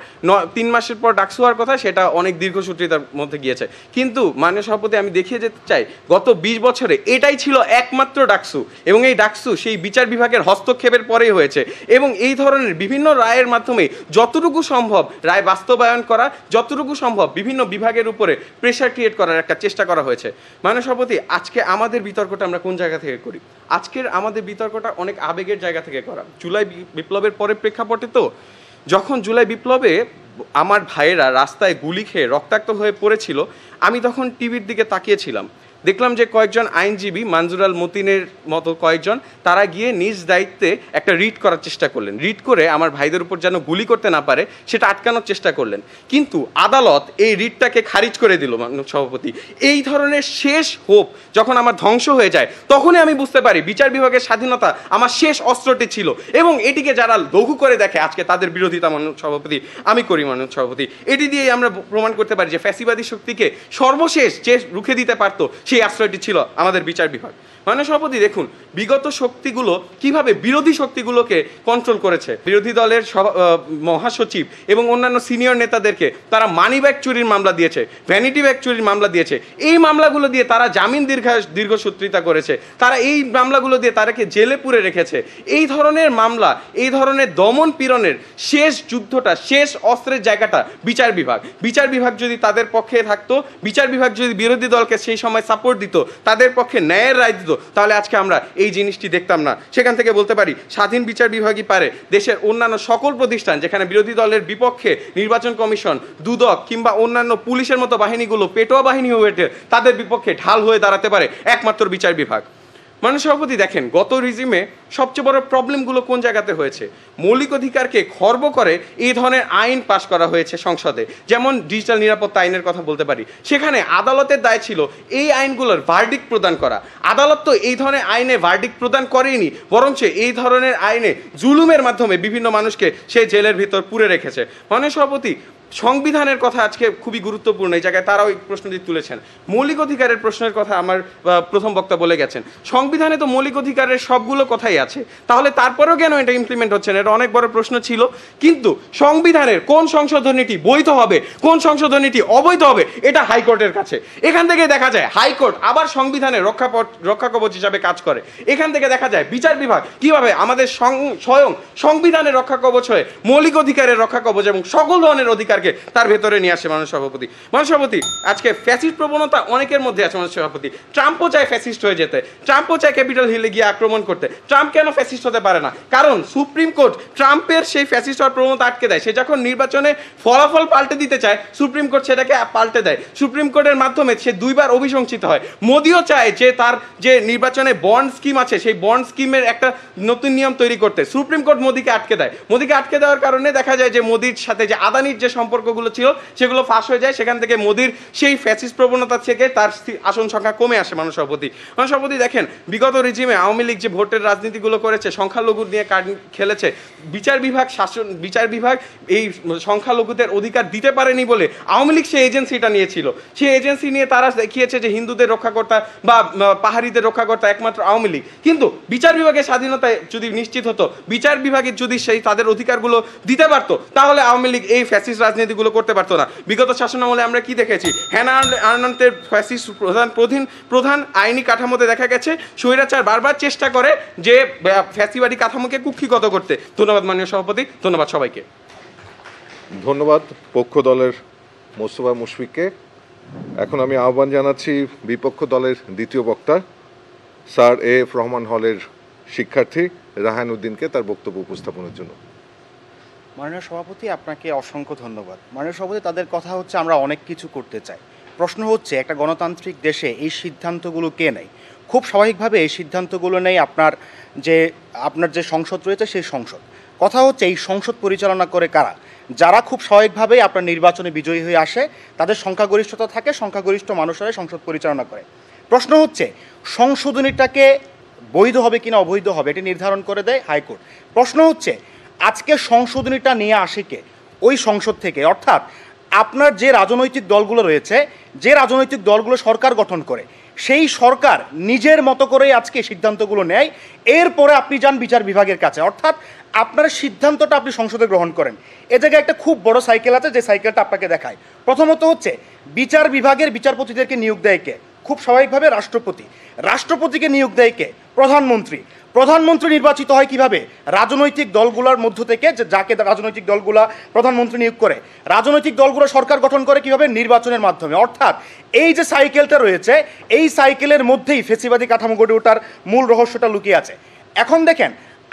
3 মাসের পর ডাকসু হওয়ার কথা, সেটা অনেক দীর্ঘসূত্রিতার মধ্যে গিয়েছে। কিন্তু মাননীয় সভাপতি, আমি দেখিয়ে যেতে চাই গত 20 বছরে এটাই ছিল একমাত্র ডাকসু, এবং এই ডাকসু সেই বিচার বিভাগের হস্তক্ষেপের পরেই হয়েছে। এবং এই ধরনের বিভিন্ন রায়ের মাধ্যমে যতটুকু সম্ভব রায় বাস্তবায়ন করা, যতটুকু সম্ভব বিভিন্ন বিভাগের উপরে প্রেশার ক্রিয়েট করার একটা চেষ্টা করা হয়েছে। মাননীয় সভাপতি, আজকে আমাদের বিতর্কটা আমরা কোন জায়গা থেকে করি? আজকের আমাদের বিতর্কটা অনেক আবেগের জায়গা থেকে করা। জুলাই বিপ্লবের পরে প্রেক্ষাপটে তো, যখন জুলাই বিপ্লবে আমার ভাইয়েরা রাস্তায় গুলি খেয়ে রক্তাক্ত হয়ে পড়েছিল, আমি তখন টিভির দিকে তাকিয়েছিলাম, দেখলাম যে কয়েকজন আইনজীবী, মানজুর আল মতিনের মতো কয়েকজন, তারা গিয়ে নিজ দায়িত্বে একটা রিট করার চেষ্টা করলেন। রিট করে আমার ভাইদের উপর যেন গুলি করতে না পারে সেটা আটকানোর চেষ্টা করলেন। কিন্তু আদালত এই রিটটাকে খারিজ করে দিল মাননীয় সভাপতি। এই ধরনের শেষ হোপ যখন আমার ধ্বংস হয়ে যায়, তখনই আমি বুঝতে পারি বিচার বিভাগের স্বাধীনতা আমার শেষ অস্ত্রটি ছিল, এবং এটিকে যারা লঘু করে দেখে আজকে তাদের বিরোধিতা মাননীয় সভাপতি আমি করি। মাননীয় সভাপতি, এটি দিয়েই আমরা প্রমাণ করতে পারি যে ফ্যাসিবাদী শক্তিকে সর্বশেষ যে রুখে দিতে পারতো সেই আশ্রয়টি ছিল আমাদের বিচার বিভাগ। মাননীয় সভাপতি, দেখুন বিগত শক্তিগুলো কিভাবে বিরোধী শক্তিগুলোকে কন্ট্রোল করেছে। বিরোধী দলের মহাসচিব এবং অন্যান্য সিনিয়র নেতাদেরকে তারা মানি ব্যাগ চুরির মামলা দিয়েছে, ভ্যানিটি ব্যাগ চুরির মামলা দিয়েছে। এই মামলাগুলো দিয়ে তারা জামিন দীর্ঘসূত্রিতা করেছে, তারা এই মামলাগুলো দিয়ে তারাকে জেলে পুরে রেখেছে। এই ধরনের মামলা, এই ধরনের দমন পীড়নের শেষ যুদ্ধটা, শেষ অস্ত্রের জায়গাটা বিচার বিভাগ। বিচার বিভাগ যদি তাদের পক্ষে থাকতো, বিচার বিভাগ যদি বিরোধী দলকে সেই সময় সাপোর্ট দিত, তাদের পক্ষে ন্যায়ের রায় দিত, তাহলে আজকে আমরা এই জিনিসটি দেখতাম না। সেখান থেকে বলতে পারি স্বাধীন বিচার বিভাগই পারে দেশের অন্যান্য সকল প্রতিষ্ঠান, যেখানে বিরোধী দলের বিপক্ষে নির্বাচন কমিশন, দুদক কিংবা অন্যান্য পুলিশের মতো বাহিনীগুলো পেটোয়া বাহিনী হয়ে ওঠে, তাদের বিপক্ষে ঢাল হয়ে দাঁড়াতে পারে একমাত্র বিচার বিভাগ। মাননীয় সভাপতি, দেখেন গত রিজিমে সবচেয়ে বড় প্রবলেমগুলো কোন জায়গাতে হয়েছে? মৌলিক অধিকারকে খর্ব করে এই ধরনের আইন পাশ করা হয়েছে সংসদে, যেমন ডিজিটাল নিরাপত্তা আইনের কথা বলতে পারি। সেখানে আদালতের দায় ছিল এই আইনগুলোর ভার্ডিক্ট প্রদান করা। আদালত তো এই ধরনের আইনে ভার্ডিক্ট প্রদান করেনি, বরঞ্চ এই ধরনের আইনে জুলুমের মাধ্যমে বিভিন্ন মানুষকে সেই জেলের ভিতর পুরে রেখেছে। মাননীয় সভাপতি, সংবিধানের কথা আজকে খুবই গুরুত্বপূর্ণ, এই জায়গায় তারাও এই প্রশ্নটি তুলেছেন। মৌলিক অধিকারের প্রশ্নের কথা আমার প্রথম বক্তা বলে গেছেন। সংবিধানে তো মৌলিক অধিকারের সবগুলো কথাই আছে, তাহলে তারপরেও কেন এটা ইমপ্লিমেন্ট হচ্ছে না? এটা অনেক বড় প্রশ্ন ছিল। কিন্তু সংবিধানের কোন সংশোধনীটি বৈধ হবে, কোন সংশোধনীটি অবৈধ হবে, এটা হাইকোর্টের কাছে। এখান থেকে দেখা যায় হাইকোর্ট আবার সংবিধানের রক্ষা কবচ হিসাবে কাজ করে। এখান থেকে দেখা যায় বিচার বিভাগ কিভাবে আমাদের স্বয়ং সংবিধানের রক্ষা কবচ হয়ে মৌলিক অধিকারের রক্ষা কবচ এবং সকল ধরনের অধিকার তার ভেতরে নিয়ে আসে। মাননীয় সভাপতি, মাননীয় সভাপতি, আজকে ফ্যাসিস্ট প্রবণতা অনেকের মধ্যে আছে। মাননীয় সভাপতি, ট্রাম্পও চায় ফ্যাসিস্ট হয়ে যেতে, ট্রাম্পও চায় ক্যাপিটাল হিলে গিয়ে আক্রমণ করতে। ট্রাম্প কেন ফ্যাসিস্ট হতে পারে না? কারণ সুপ্রিম কোর্ট ট্রাম্পের সেই ফ্যাসিস্ট হওয়ার প্রবণতা আটকে দেয়। সে যখন নির্বাচনে ফলাফল পাল্টে দিতে চায়, সুপ্রিম কোর্ট সেটাকে পাল্টে দেয়। সুপ্রিম কোর্টের মাধ্যমে সে 2 বার অভিশংসিত হয়। মোদিও চায় যে তার যে নির্বাচনে বন্ড স্কিম আছে, সেই বন্ড স্কিমের একটা নতুন নিয়ম তৈরি করতে। সুপ্রিম কোর্ট মোদিকে আটকে দেয়। মোদিকে আটকে দেওয়ার কারণে দেখা যায় যে মোদির সাথে যে আদানির যে সম্পর্কগুলো ছিল সেগুলো ফাঁস হয়ে যায়। সেখান থেকে মোদির সেই ফ্যাসিস্ট প্রবণতা থেকে তার আসন সংখ্যা কমে আসে। মাননীয় সভাপতি, মাননীয় সভাপতি, দেখেন বিগত রিজিমে আওয়ামী লীগ যে ভোটের রাজনীতিগুলো করেছে, সংখ্যালঘু নিয়ে খেলেছে, বিচার বিভাগ এই সংখ্যালঘুদের অধিকার দিতে পারেনি বলে আওয়ামী লীগ সেই এজেন্সিটা নিয়েছিল। সেই এজেন্সি নিয়ে তারা দেখিয়েছে যে হিন্দুদের রক্ষাকর্তা বা পাহাড়িদের রক্ষাকর্তা একমাত্র আওয়ামী লীগ। কিন্তু বিচার বিভাগের স্বাধীনতা যদি নিশ্চিত হতো, বিচার বিভাগের যদি সেই তাদের অধিকারগুলো দিতে পারতো, তাহলে আওয়ামী লীগ এই ফ্যাসিস্ট রাজনীতি রাজনীতিগুলো করতে পারতো না। বিগত শাসনামলে আমরা কি দেখেছি, হ্যানা আর্নন্টের ফ্যাসিস্ট প্রধান আইনি কাঠামোতে দেখা গেছে স্বৈরাচার বারবার চেষ্টা করে যে ফ্যাসিবাদী কাঠামোকে কুক্ষিগত করতে। ধন্যবাদ মাননীয় সভাপতি, ধন্যবাদ সবাইকে। ধন্যবাদ পক্ষ দলের মোস্তফা মুশফিককে। এখন আমি আহ্বান জানাচ্ছি বিপক্ষ দলের দ্বিতীয় বক্তা স্যার এফ রহমান হলের শিক্ষার্থী রাহান উদ্দিনকে তার বক্তব্য উপস্থাপনের জন্য। মাননীয় সভাপতি, আপনাকে অসংখ্য ধন্যবাদ। মাননীয় সভাপতি, তাদের কথা হচ্ছে আমরা অনেক কিছু করতে চাই। প্রশ্ন হচ্ছে একটা গণতান্ত্রিক দেশে এই সিদ্ধান্তগুলো কে নেয়? খুব স্বাভাবিকভাবে এই সিদ্ধান্তগুলো নেই আপনার যে সংসদ রয়েছে সেই সংসদ। কথা হচ্ছে এই সংসদ পরিচালনা করে কারা? যারা খুব স্বাভাবিকভাবেই আপনার নির্বাচনে বিজয়ী হয়ে আসে, তাদের সংখ্যাগরিষ্ঠতা থাকে, সংখ্যাগরিষ্ঠ মানুষেরাই সংসদ পরিচালনা করে। প্রশ্ন হচ্ছে সংশোধনীটাকে বৈধ হবে কিনা অবৈধ হবে এটি নির্ধারণ করে দেয় হাইকোর্ট। প্রশ্ন হচ্ছে আজকে সংশোধনীটা নিয়ে আসে কে? ওই সংসদ থেকে। অর্থাৎ আপনার যে রাজনৈতিক দলগুলো রয়েছে, যে রাজনৈতিক দলগুলো সরকার গঠন করে, সেই সরকার নিজের মতো করেই আজকে সিদ্ধান্তগুলো নেয়। এরপরে আপনি যান বিচার বিভাগের কাছে, অর্থাৎ আপনার সিদ্ধান্তটা আপনি সংসদে গ্রহণ করেন। এ জায়গায় একটা খুব বড় সাইকেল আছে, যে সাইকেলটা আপনাকে দেখায়। প্রথমত হচ্ছে বিচার বিভাগের বিচারপতিদেরকে নিয়োগ দেয় কে? খুব স্বাভাবিকভাবে রাষ্ট্রপতি। রাষ্ট্রপতিকে নিয়োগ দেয় কে? প্রধানমন্ত্রী। প্রধানমন্ত্রী নির্বাচিত হয় কিভাবে? রাজনৈতিক দলগুলোর মধ্য থেকে, যাকে রাজনৈতিক দলগুলা প্রধানমন্ত্রী নিয়োগ করে। রাজনৈতিক দলগুলো সরকার গঠন করে কিভাবে? নির্বাচনের মাধ্যমে। অর্থাৎ এই যে সাইকেলটা রয়েছে, এই সাইকেলের মধ্যেই ফেসিবাদী কাঠামো গড়ে ওঠার মূল রহস্যটা লুকিয়ে আছে। এখন দেখেন,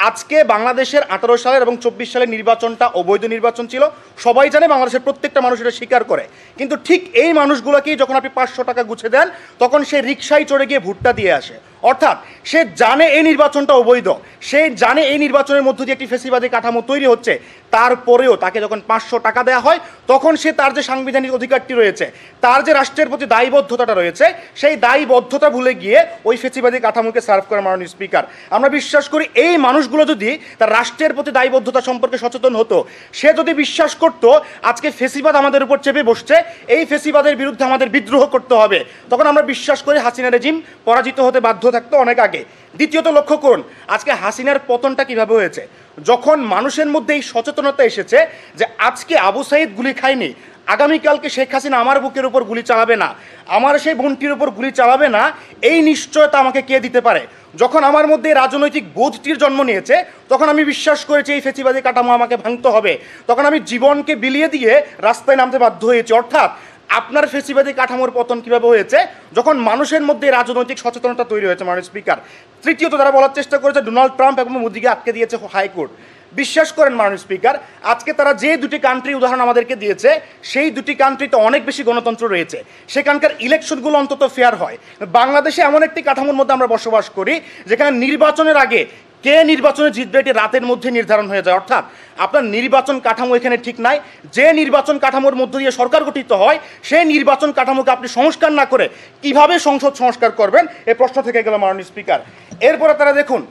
আজকে বাংলাদেশের 18 সালের এবং 24 সালের নির্বাচনটা অবৈধ নির্বাচন ছিল, সবাই জানে, বাংলাদেশের প্রত্যেকটা মানুষ এটা স্বীকার করে। কিন্তু ঠিক এই মানুষগুলোকেই যখন আপনি 500 টাকা গুছে দেন, তখন সে রিকশায় চড়ে গিয়ে ভোটটা দিয়ে আসে। অর্থাৎ সে জানে এই নির্বাচনটা অবৈধ, সে জানে এই নির্বাচনের মধ্য দিয়ে একটি ফেসিবাদী কাঠামো তৈরি হচ্ছে, তারপরেও তাকে যখন 500 টাকা দেওয়া হয়, তখন সে তার যে সাংবিধানিক অধিকারটি রয়েছে, তার যে রাষ্ট্রের প্রতি দায়বদ্ধতাটা রয়েছে, সেই দায়বদ্ধতা ভুলে গিয়ে ওই ফেসিবাদী কাঠামোকে সার্ভ করে। মাননীয় স্পিকার, আমরা বিশ্বাস করি এই মানুষগুলো যদি তার রাষ্ট্রের প্রতি দায়বদ্ধতা সম্পর্কে সচেতন হতো, সে যদি বিশ্বাস করত আজকে ফেসিবাদ আমাদের উপর চেপে বসছে, এই ফেসিবাদের বিরুদ্ধে আমাদের বিদ্রোহ করতে হবে, তখন আমরা বিশ্বাস করি হাসিনা রেজিম পরাজিত হতে বাধ্য থাকতো অনেক আগে। দ্বিতীয়ত লক্ষ্য করুন আজকে হাসিনার পতনটা কিভাবে হয়েছে। যখন মানুষের মধ্যে এই সচেতনতা এসেছে যে আজকে আবু সাইদ গুলি খায়নি, আগামীকালকে শেখ হাসিনা আমার বুকের উপর গুলি চালাবে না, আমার সেই বোনটির উপর গুলি চালাবে না, এই নিশ্চয়তা আমাকে কে দিতে পারে? যখন আমার মধ্যে রাজনৈতিক বোধটির জন্ম নিয়েছে, তখন আমি বিশ্বাস করেছি এই ফেসিবাদী কাঠামো আমাকে ভাঙতে হবে, তখন আমি জীবনকে বিলিয়ে দিয়ে রাস্তায় নামতে বাধ্য হয়েছি। অর্থাৎ আপনার ফেসিবাদী কাঠামোর পতন কিভাবে হয়েছে? যখন মানুষের মধ্যে রাজনৈতিক সচেতনতা তৈরি হয়েছে। মাননীয় স্পিকার, তৃতীয়ত তারা বলার চেষ্টা করেছে ডোনাল্ড ট্রাম্প এবং মোদিকে আটকে দিয়েছে হাইকোর্ট। বিশ্বাস করেন মাননীয় স্পিকার, আজকে তারা যে দুটি কান্ট্রি উদাহরণ আমাদেরকে দিয়েছে, সেই দুটি কান্ট্রিতে অনেক বেশি গণতন্ত্র রয়েছে, সেখানকার ইলেকশনগুলো অন্তত ফেয়ার হয়। বাংলাদেশে এমন একটি কাঠামোর মধ্যে আমরা বসবাস করি যেখানে নির্বাচনের আগে কে নির্বাচনে জিতবে এটি রাতের মধ্যে নির্ধারণ হয়ে যায়। অর্থাৎ আপনার নির্বাচন কাঠামো এখানে ঠিক নাই। যে নির্বাচন কাঠামোর মধ্য দিয়ে সরকার গঠিত হয়, সেই নির্বাচন কাঠামোকে আপনি সংস্কার না করে কিভাবে সংসদ সংস্কার করবেন, এই প্রশ্ন থেকে গেল মাননীয় স্পিকার। এরপরে তারা দেখুন,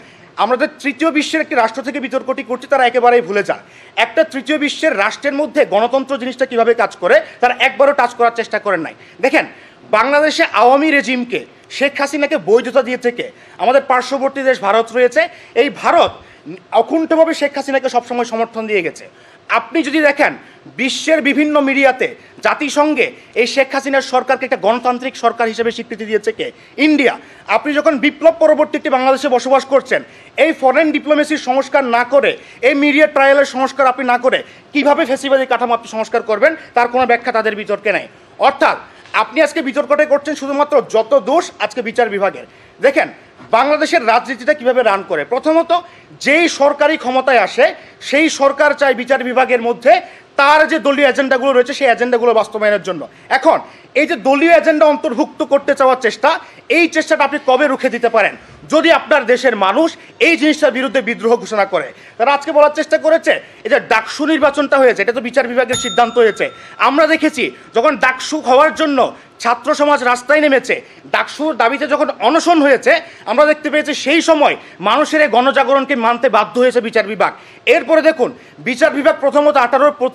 আমাদের তৃতীয় বিশ্বের একটি রাষ্ট্র থেকে বিতর্কটি করছি, তারা একেবারেই ভুলে যায় একটা তৃতীয় বিশ্বের রাষ্ট্রের মধ্যে গণতন্ত্র জিনিসটা কিভাবে কাজ করে, তারা একবারও টাচ করার চেষ্টা করেন নাই। দেখেন, বাংলাদেশে আওয়ামী রেজিমকে, শেখ হাসিনাকে বৈধতা দিয়েছে কে? আমাদের পার্শ্ববর্তী দেশ ভারত রয়েছে। এই ভারত অকুণ্ঠভাবে শেখ হাসিনাকে সবসময় সমর্থন দিয়ে গেছে। আপনি যদি দেখেন বিশ্বের বিভিন্ন মিডিয়াতে জাতিসংঘে এই শেখ হাসিনার সরকারকে একটা গণতান্ত্রিক সরকার হিসেবে স্বীকৃতি দিয়েছে কে? ইন্ডিয়া। আপনি যখন বিপ্লব পরবর্তী একটি বাংলাদেশে বসবাস করছেন, এই ফরেন ডিপ্লোমেসির সংস্কার না করে, এই মিডিয়া ট্রায়ালের সংস্কার আপনি না করে কিভাবে ফেসিবাদী কাঠামো আপনি সংস্কার করবেন, তার কোনো ব্যাখ্যা তাদের বিতর্কে নেই। অর্থাৎ আপনি আজকে বিতর্কটাই করছেন শুধুমাত্র যত দোষ আজকে বিচার বিভাগের। দেখেন বাংলাদেশের রাজনীতিটা কিভাবে রান করে। প্রথমত, যেই সরকারি ক্ষমতায় আসে সেই সরকার চায় বিচার বিভাগের মধ্যে তার যে দলীয় এজেন্ডাগুলো রয়েছে সেই এজেন্ডাগুলো বাস্তবায়নের জন্য। এখন এই যে দলীয় এজেন্ডা অন্তর্ভুক্ত করতে চাওয়ার চেষ্টা, এই চেষ্টাটা আপনি কবে রুখে দিতে পারেন? যদি আপনার দেশের মানুষ এই জিনিসটার বিরুদ্ধে বিদ্রোহ ঘোষণা করে। তারা আজকে বলার চেষ্টা করেছে এই যে ডাকসু নির্বাচনটা হয়েছে, এটা তো বিচার বিভাগের সিদ্ধান্ত হয়েছে। আমরা দেখেছি যখন ডাকসু হওয়ার জন্য ছাত্র সমাজ রাস্তায় নেমেছে, ডাকসুর দাবিতে যখন অনশন হয়েছে, আমরা দেখতে পেয়েছি সেই সময় মানুষের এই গণজাগরণকে মানতে বাধ্য হয়েছে বিচার বিভাগ। এরপরে দেখুন, বিচার বিভাগ প্রথমত 18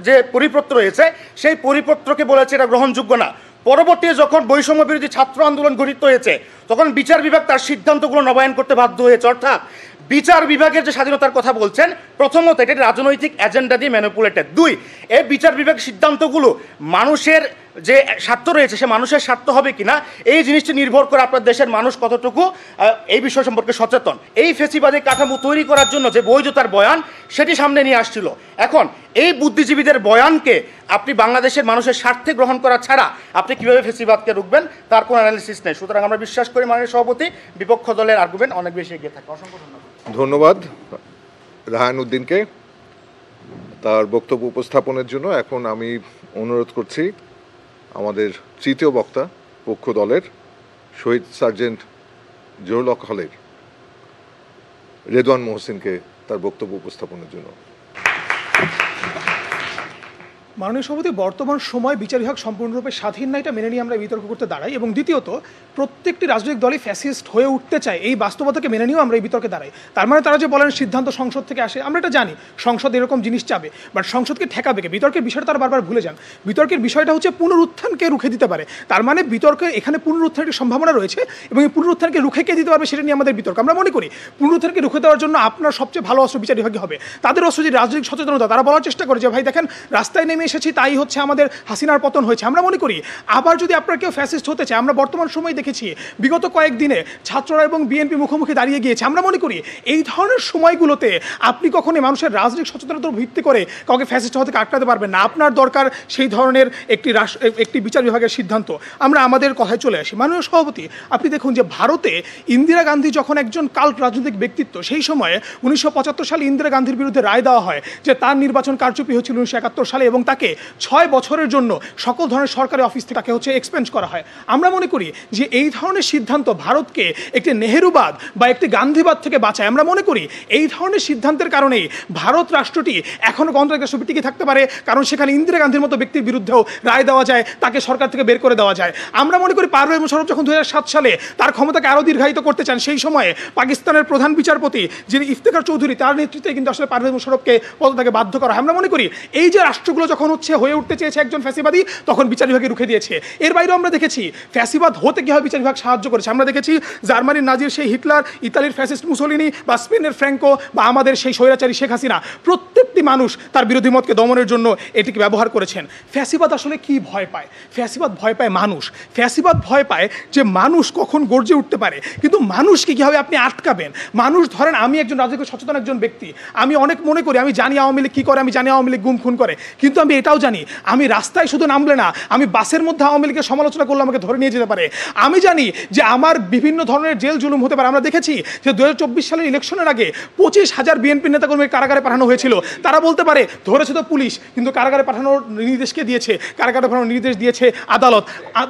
যে পরিপত্র রয়েছে সেই পরিপত্রকে বলেছে এটা গ্রহণযোগ্য না। পরবর্তীতে যখন বৈষম্য বিরোধী ছাত্র আন্দোলন গঠিত হয়েছে, তখন বিচার বিভাগ তার সিদ্ধান্তগুলো নবায়ন করতে বাধ্য হয়েছে। অর্থাৎ বিচার বিভাগের যে স্বাধীনতার কথা বলছেন, প্রথমত এটা রাজনৈতিক এজেন্ডা দিয়ে ম্যানিপুলেটেড। দুই, এই বিচার বিভাগ সিদ্ধান্তগুলো মানুষের যে স্বার্থ রয়েছে সে মানুষের স্বার্থ হবে কিনা, এই জিনিসটি নির্ভর করে আপনার দেশের মানুষ কতটুকু এই বিষয় সম্পর্কে সচেতন। এই ফেসিবাদী কাঠামো তৈরি করার জন্য যে বৈধতার বয়ান সেটি সামনে নিয়ে আসছিল। এখন এই বুদ্ধিজীবীদের বয়ানকে আপনি বাংলাদেশের মানুষের স্বার্থে গ্রহণ করা ছাড়া আপনি কিভাবে ফেসিবাদকে রুখবেন তার কোনো অ্যানালিসিস নেই। সুতরাং আমরা বিশ্বাস করি মাননীয় সভাপতি বিপক্ষ দলের আর্গুমেন্ট অনেক বেশি এগিয়ে থাকে। অসংখ্য ধন্যবাদ রাহান উদ্দিনকে তার বক্তব্য উপস্থাপনের জন্য। এখন আমি অনুরোধ করছি আমাদের তৃতীয় বক্তা পক্ষ দলের শহীদ সার্জেন্ট জহুরুল হক হলের রেদওয়ান মোহসিনকে তার বক্তব্য উপস্থাপনের জন্য। মাননীয় সভাপতি, বর্তমান সময় বিচার বিভাগ সম্পূর্ণরূপে স্বাধীন না, এটা মেনে নিয়ে আমরা বিতর্ক করতে দাঁড়াই। এবং দ্বিতীয়ত, প্রত্যেকটি রাজনৈতিক দলই ফ্যাসিস্ট হয়ে উঠতে চায়, এই বাস্তবতাকে মেনে নিয়েও আমরা এই বিতর্কে দাঁড়াই। তার মানে তারা যে বলেন সিদ্ধান্ত সংসদ থেকে আসে, আমরা এটা জানি সংসদ এরকম জিনিস চাবে, বাট সংসদকে ঠেকাবে কে? বিতর্কের বিষয়টা তারা বারবার ভুলে যান। বিতর্কের বিষয়টা হচ্ছে পুনরুত্থানকে রুখে দিতে পারে। তার মানে বিতর্কে এখানে পুনরুত্থানের সম্ভাবনা রয়েছে এবং এই পুনরুত্থানকে রুখে কে দিতে পারবে সেটা নিয়ে আমাদের বিতর্ক। আমরা মনে করি পুনরুত্থানকে রুখে দেওয়ার জন্য আপনার সবচেয়ে ভালো অস্ত্র বিচার বিভাগই হবে। তাদের অস্ত্র যে রাজনৈতিক সচেতনতা, তারা বলার চেষ্টা করে যে ভাই দেখেন রাস্তায় নেমে এসেছি, তাই হচ্ছে আমাদের হাসিনার পতন হয়েছে। আমরা মনে করি আবার যদি আপনার কেউ ফ্যাসিস্ট হতে চায়, আমরা বর্তমান সময় দেখেছি বিগত কয়েকদিনে ছাত্ররা এবং বিএনপি মুখোমুখি দাঁড়িয়ে গিয়েছে। আমরা মনে করি এই ধরনের সময়গুলোতে আপনি কখনোই মানুষের রাজনৈতিক সচেতনতার ভিত্তি করে কাউকে ফ্যাসিস্ট হতে আটকাতে পারবেন না। আপনার দরকার সেই ধরনের একটি বিচার বিভাগের সিদ্ধান্ত। আমরা আমাদের কথায় চলে আসি। মাননীয় সভাপতি, আপনি দেখুন যে ভারতে ইন্দিরা গান্ধী যখন একজন কাল্ট রাজনৈতিক ব্যক্তিত্ব, সেই সময়ে 1975 সালে ইন্দিরা গান্ধীর বিরুদ্ধে রায় দেওয়া হয় যে তার নির্বাচন কারচুপি হয়েছিল 1971 সালে এবং তাকে 6 বছরের জন্য সকল ধরনের সরকারি অফিস থেকে তাকে হচ্ছে এক্সপেন্স করা হয়। আমরা মনে করি যে এই ধরনের সিদ্ধান্ত ভারতকে একটি নেহেরুবাদ বা একটি গান্ধীবাদ থেকে বাঁচায়। আমরা মনে করি এই ধরনের সিদ্ধান্তের কারণেই ভারত রাষ্ট্রটি এখনও গণতান্ত্রিক রাষ্ট্র টিকে থাকতে পারে, কারণ সেখানে ইন্দিরা গান্ধীর মতো ব্যক্তির বিরুদ্ধেও রায় দেওয়া যায়, তাকে সরকার থেকে বের করে দেওয়া যায়। আমরা মনে করি পারভেজ মোশাররফ যখন 2007 সালে তার ক্ষমতাকে আরও দীর্ঘায়িত করতে চান, সেই সময়ে পাকিস্তানের প্রধান বিচারপতি যিনি ইফতেখার চৌধুরী, তার নেতৃত্বে কিন্তু আসলে পারভেজ মোশাররফকে পদত্যাগে বাধ্য করা হয়। আমরা মনে করি এই যে রাষ্ট্রগুলো যখন হচ্ছে হয়ে উঠতে চেয়েছে একজন ফ্যাসিবাদী, তখন বিচার বিভাগে রুখে দিয়েছে। এর বাইরেও আমরা দেখেছি ফ্যাসিবাদ হতে কীভাবে বিচার বিভাগ সাহায্য করেছে। আমরা দেখেছি জার্মানির নাজির সেই হিটলার, ইতালির ফ্যাসিস্ট মুসোলিনি বা স্পেনের ফ্র্যাঙ্কো বা আমাদের সেই স্বৈরাচারী শেখ হাসিনা, প্রত্যেকটি মানুষ তার বিরোধী মতকে দমনের জন্য এটিকে ব্যবহার করেছেন। ফ্যাসিবাদ আসলে কি ভয় পায়? ফ্যাসিবাদ ভয় পায় মানুষ। ফ্যাসিবাদ ভয় পায় যে মানুষ কখন গর্জে উঠতে পারে, কিন্তু মানুষকে কীভাবে আপনি আটকাবেন? মানুষ ধরেন আমি একজন রাজনৈতিক সচেতন একজন ব্যক্তি, আমি অনেক মনে করি আমি জানি আওয়ামী লীগ কী করে, আমি জানি আওয়ামী লীগ গুম খুন করে, কিন্তু আমি এটাও জানি আমি রাস্তায় শুধু নামলে না, আমি বাসের মধ্যে আওয়ামী লীগের সমালোচনা করলে আমাকে ধরে নিয়ে যেতে পারে। আমি জানি যে আমার বিভিন্ন ধরনের জেল জুলুম হতে পারে। আমরা দেখেছি যে 2024 সালের ইলেকশনের আগে 25,000 বিএনপি নেতাকর্মীকে কারাগারে পাঠানো হয়েছিল। তারা বলতে পারে ধরেছে তো পুলিশ, কিন্তু কারাগারে পাঠানোর নির্দেশকে দিয়েছে, কারাগারে পাঠানোর নির্দেশ দিয়েছে আদালত।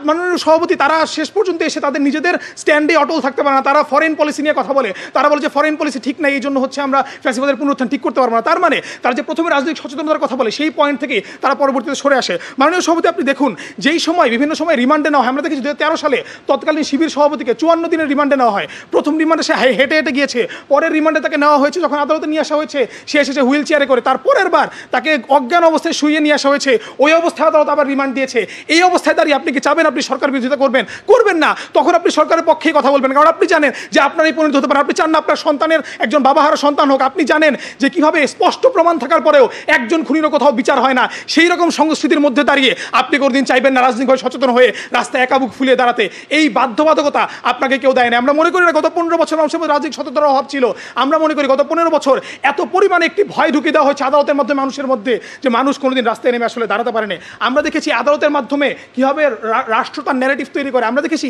মাননীয় সভাপতি, তারা শেষ পর্যন্ত এসে তাদের নিজেদের স্ট্যান্ডে অটল থাকতে পারে না। তারা ফরেন পলিসি নিয়ে কথা বলে, তারা বলে যে ফরেন পলিসি ঠিক নাই, এই জন্য হচ্ছে আমরা ফ্যাসিবাদের পুনরুত্থান ঠিক করতে পারবো না। তার মানে তারা যে প্রথমে রাজনৈতিক সচেতনতার কথা বলে, সেই পয়েন্ট থেকে তারা পরবর্তীতে সরে আসে। মাননীয় সভাপতি, আপনি দেখুন যেই সময় বিভিন্ন সময় রিমান্ডে নেওয়া হয়, আমরা দেখেছি 2013 সালে তৎকালীন শিবির সভাপতিকে 54 দিনের রিমান্ডে নেওয়া হয়। প্রথম রিমান্ডে সে হেঁটে হেঁটে গিয়েছে, পরের রিমান্ডে তাকে নেওয়া হয়েছে যখন আদালতে নিয়ে আসা হয়েছে, সে এসেছে হুইল চেয়ারে করে, তারপরের বার তাকে অজ্ঞান অবস্থায় শুইয়ে নিয়ে আসা হয়েছে, ওই অবস্থায় আদালত আবার রিমান্ড দিয়েছে। এই অবস্থায় দাঁড়িয়ে আপনি কি চাবেন আপনি সরকার বিরোধিতা করবেন না? তখন আপনি সরকারের পক্ষেই কথা বলবেন, কারণ আপনি জানেন যে আপনার এই পরিণতি হতে পারে। আপনি চান না আপনার সন্তানের একজন বাবাহারা সন্তান হোক। আপনি জানেন যে কিভাবে স্পষ্ট প্রমাণ থাকার পরেও একজন খুনিরও কোথাও বিচার হয় না। সেই রকম সংস্কৃতির মধ্যে দাঁড়িয়ে আপনি কোনোদিন চাইবেন না রাজনৈতিকভাবে সচেতন হয়ে রাস্তায় একা বুক ফুলিয়ে দাঁড়াতে। এই বাধ্যবাধকতা আপনাকে কেউ দেয় না। আমরা মনে করি না গত 15 বছর মানুষের মধ্যে রাজনৈতিক সচেতনতার অভাব ছিল। আমরা মনে করি গত 15 বছর এত পরিমাণে একটি ভয় ঢুকে দেওয়া হয়েছে আদালতের মাধ্যমে মানুষের মধ্যে, যে মানুষ কোনোদিন রাস্তায় নেমে আসলে দাঁড়াতে পারেনি। আমরা দেখেছি আদালতের মাধ্যমে কীভাবে রাষ্ট্র তার ন্যারেটিভ তৈরি করে। আমরা দেখেছি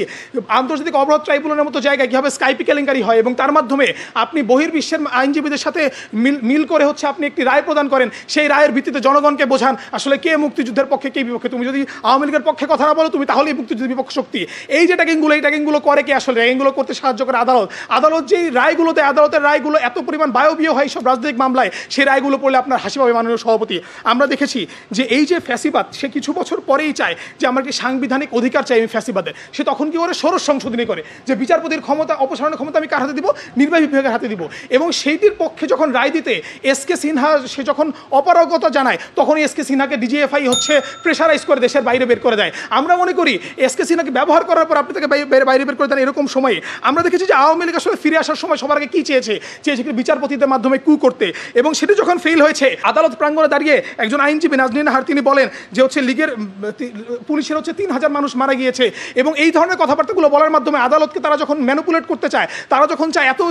আন্তর্জাতিক অপরাধ ট্রাইব্যুনালের মতো জায়গায় কীভাবে স্কাইপি কেলেঙ্কারি হয় এবং তার মাধ্যমে আপনি বহির্বিশ্বের আইনজীবীদের সাথে মিল করে হচ্ছে আপনি একটি রায় প্রদান করেন। সেই রায়ের ভিত্তিতে জনগণকে বোঝান আসলে কে মুক্তিযুদ্ধের পক্ষে কে বিপক্ষে। তুমি যদি আওয়ামী লীগের পক্ষে কথা না বলো তুমি তাহলেই মুক্তিযুদ্ধের বিপক্ষ শক্তি। এই যে ট্যাগিংগুলো করে কে? আসলে ট্যাগিংগুলো করতে সাহায্য করে আদালত যেই রায়গুলো দেয়, আদালতের রায়গুলো এত পরিমাণ বায়বীয় হয় সব রাজনৈতিক মামলায়, সেই রায়গুলো পড়লে আপনার হাসি পাবে। মাননীয় সভাপতি, আমরা দেখেছি যে এই যে ফ্যাসিবাদ, সে কিছু বছর পরেই চায় যে আমরা কি সাংবিধানিক অধিকার চাই আমি ফ্যাসিবাদের। সে তখন কি করে? ষোড়শ সংশোধনী করে যে বিচারপতির ক্ষমতা, অপসারণের ক্ষমতা আমি কার হাতে দিব? নির্বাহী বিভাগের হাতে দিব। এবং সেইটির পক্ষে যখন রায় দিতে এস কে সিনহা সে যখন অপারগতা জানায়, তখন এস কে সিনহাকে ডিজিএফআই হচ্ছে প্রেশারাইজ করে দেশের বাইরে বের করে দেয়। আমরা মনে করি এসকে সিনহাকে ব্যবহার করার পর আপনি তাকে বাইরে বের করে দেন, এরকম সময়ে আমরা দেখেছি যে আওয়ামী লীগ আসলে ফিরে আসার সময় সবার আগে কী চেয়েছে বিচারপতিদের মাধ্যমে কু করতে, এবং সেটি যখন ফেল হয়েছে আদালত প্রাঙ্গণে দাঁড়িয়ে একজন আইনজীবী নাজনীন নাহার তিনি বলেন যে হচ্ছে লীগের পুলিশের হচ্ছে 3000 মানুষ মারা গিয়েছে, এবং এই ধরনের কথাবার্তাগুলো বলার মাধ্যমে আদালতকে তারা যখন ম্যানিপুলেট করতে চায়, তারা যখন চায় এত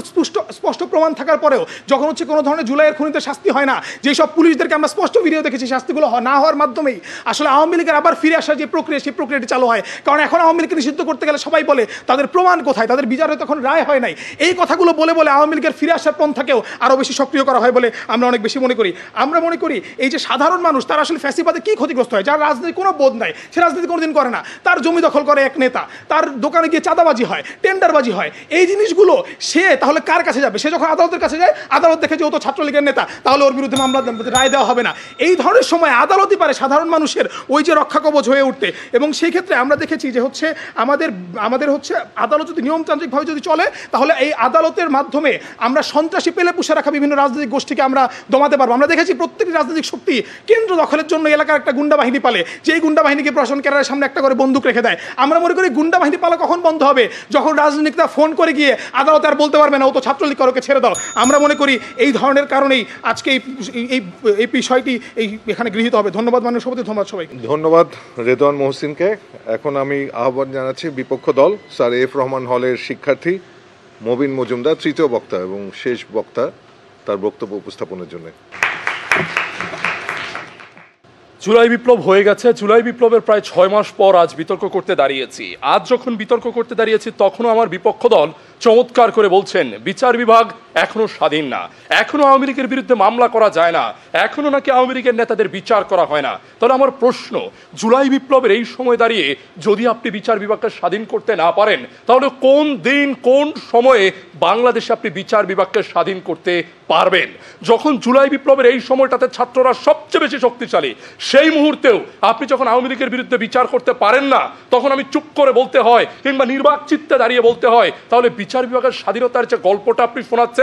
স্পষ্ট প্রমাণ থাকার পরেও যখন হচ্ছে কোনো ধরনের জুলাইয়ের খুনিতে শাস্তি হয় না, যেসব পুলিশদেরকে আমরা স্পষ্ট ভিডিও দেখেছি শাস্তিগুলো না হওয়ার মাধ্যমেই আসলে আওয়ামী লীগের আবার ফিরে আসার যে প্রক্রিয়া সেই প্রক্রিয়াটি চালু হয়। কারণ এখন আওয়ামী লীগকে নিষিদ্ধ করতে গেলে সবাই বলে তাদের প্রমাণ কোথায়, তাদের বিচারে তখন রায় হয় নাই। এই কথাগুলো বলে বলে আওয়ামী লীগের ফিরে আসার পন্থাকেও আরও বেশি সক্রিয় করা হয় বলে আমরা অনেক বেশি মনে করি। আমরা মনে করি এই যে সাধারণ মানুষ তারা আসলে ফ্যাসিবাদে কি ক্ষতিগ্রস্ত হয়, যার রাজনীতি কোনো বোধ নাই, সে রাজনীতি কোনোদিন করে না, তার জমি দখল করে এক নেতা, তার দোকানে গিয়ে চাঁদাবাজি হয়, টেন্ডারবাজি হয়, এই জিনিসগুলো সে তাহলে কার কাছে যাবে? সে যখন আদালতের কাছে যায়, আদালত দেখে যে ও তো ছাত্রলীগের নেতা, তাহলে ওর বিরুদ্ধে মামলা রায় দেওয়া হবে না। এই ধরনের সময় আদালতই পারে সাধারণ মানুষের ওই যে রক্ষা কবচ হয়ে উঠতে, এবং সেই ক্ষেত্রে আমরা দেখেছি যে হচ্ছে আমাদের হচ্ছে আদালত যদি নিয়মতান্ত্রিকভাবে যদি চলে, তাহলে এই আদালতের মাধ্যমে আমরা সন্ত্রাসী পেলে পুষে রাখা বিভিন্ন রাজনৈতিক গোষ্ঠীকে আমরা দমাতে পারবো। আমরা দেখেছি প্রত্যেকটি রাজনৈতিক শক্তি কেন্দ্র দখলের জন্য এলাকার একটা গুন্ডা বাহিনী পালে, যেই গুন্ডা বাহিনীকে প্রশাসন কেরারের সামনে একটা করে বন্দুক রেখে দেয়। আমরা মনে করি গুন্ডা বাহিনী পালা কখন বন্ধ হবে? যখন রাজনীতিকরা ফোন করে গিয়ে আদালতে আর বলতে পারবে না ও তো ছাত্রলীগ কারোকে ছেড়ে দাও। আমরা মনে করি এই ধরনের কারণেই আজকে এই বিষয়টি এখানে গৃহীত হবে। ধন্যবাদ মাননীয় সভাপতি, ধন্যবাদ সবাইকে। ধন্যবাদ রেদওয়ান মহসিনকে। এখন আমি আহ্বান জানাচ্ছি বিপক্ষ দল স্যার এফ রহমান হলের শিক্ষার্থী মবিন মজুমদার, তৃতীয় বক্তা এবং শেষ বক্তা, তার বক্তব্য উপস্থাপনের জন্য। জুলাই বিপ্লব হয়ে গেছে। জুলাই বিপ্লবের প্রায় 6 মাস পর আজ বিতর্ক করতে দাঁড়িয়েছি। আজ যখন বিতর্ক করতে দাঁড়িয়েছি তখনও আমার বিপক্ষ দল চমৎকার করে বলছেন বিচার বিভাগ এখনো স্বাধীন না, এখনো আওয়ামী লীগের বিরুদ্ধে মামলা করা যায় না, এখনো নাকি আওয়ামী লীগের নেতাদের বিচার করা হয় না। তাহলে আমার প্রশ্ন, জুলাই বিপ্লবের এই সময় দাঁড়িয়ে যদি আপনি বিচার বিভাগকে স্বাধীন করতে না পারেন, তাহলে কোন দিন কোন সময়ে বাংলাদেশে আপনি বিচার বিভাগকে স্বাধীন করতে পারবেন? যখন জুলাই বিপ্লবের এই সময়টাতে ছাত্ররা সবচেয়ে বেশি শক্তিশালী, সেই মুহূর্তেও আপনি যখন আওয়ামী লীগের বিরুদ্ধে বিচার করতে পারেন না, তখন আমি চুপ করে বলতে হয় কিংবা নির্বাক চিত্তে দাঁড়িয়ে বলতে হয়, তাহলে বিচার বিভাগের স্বাধীনতার যে গল্পটা আপনি শোনাচ্ছেন,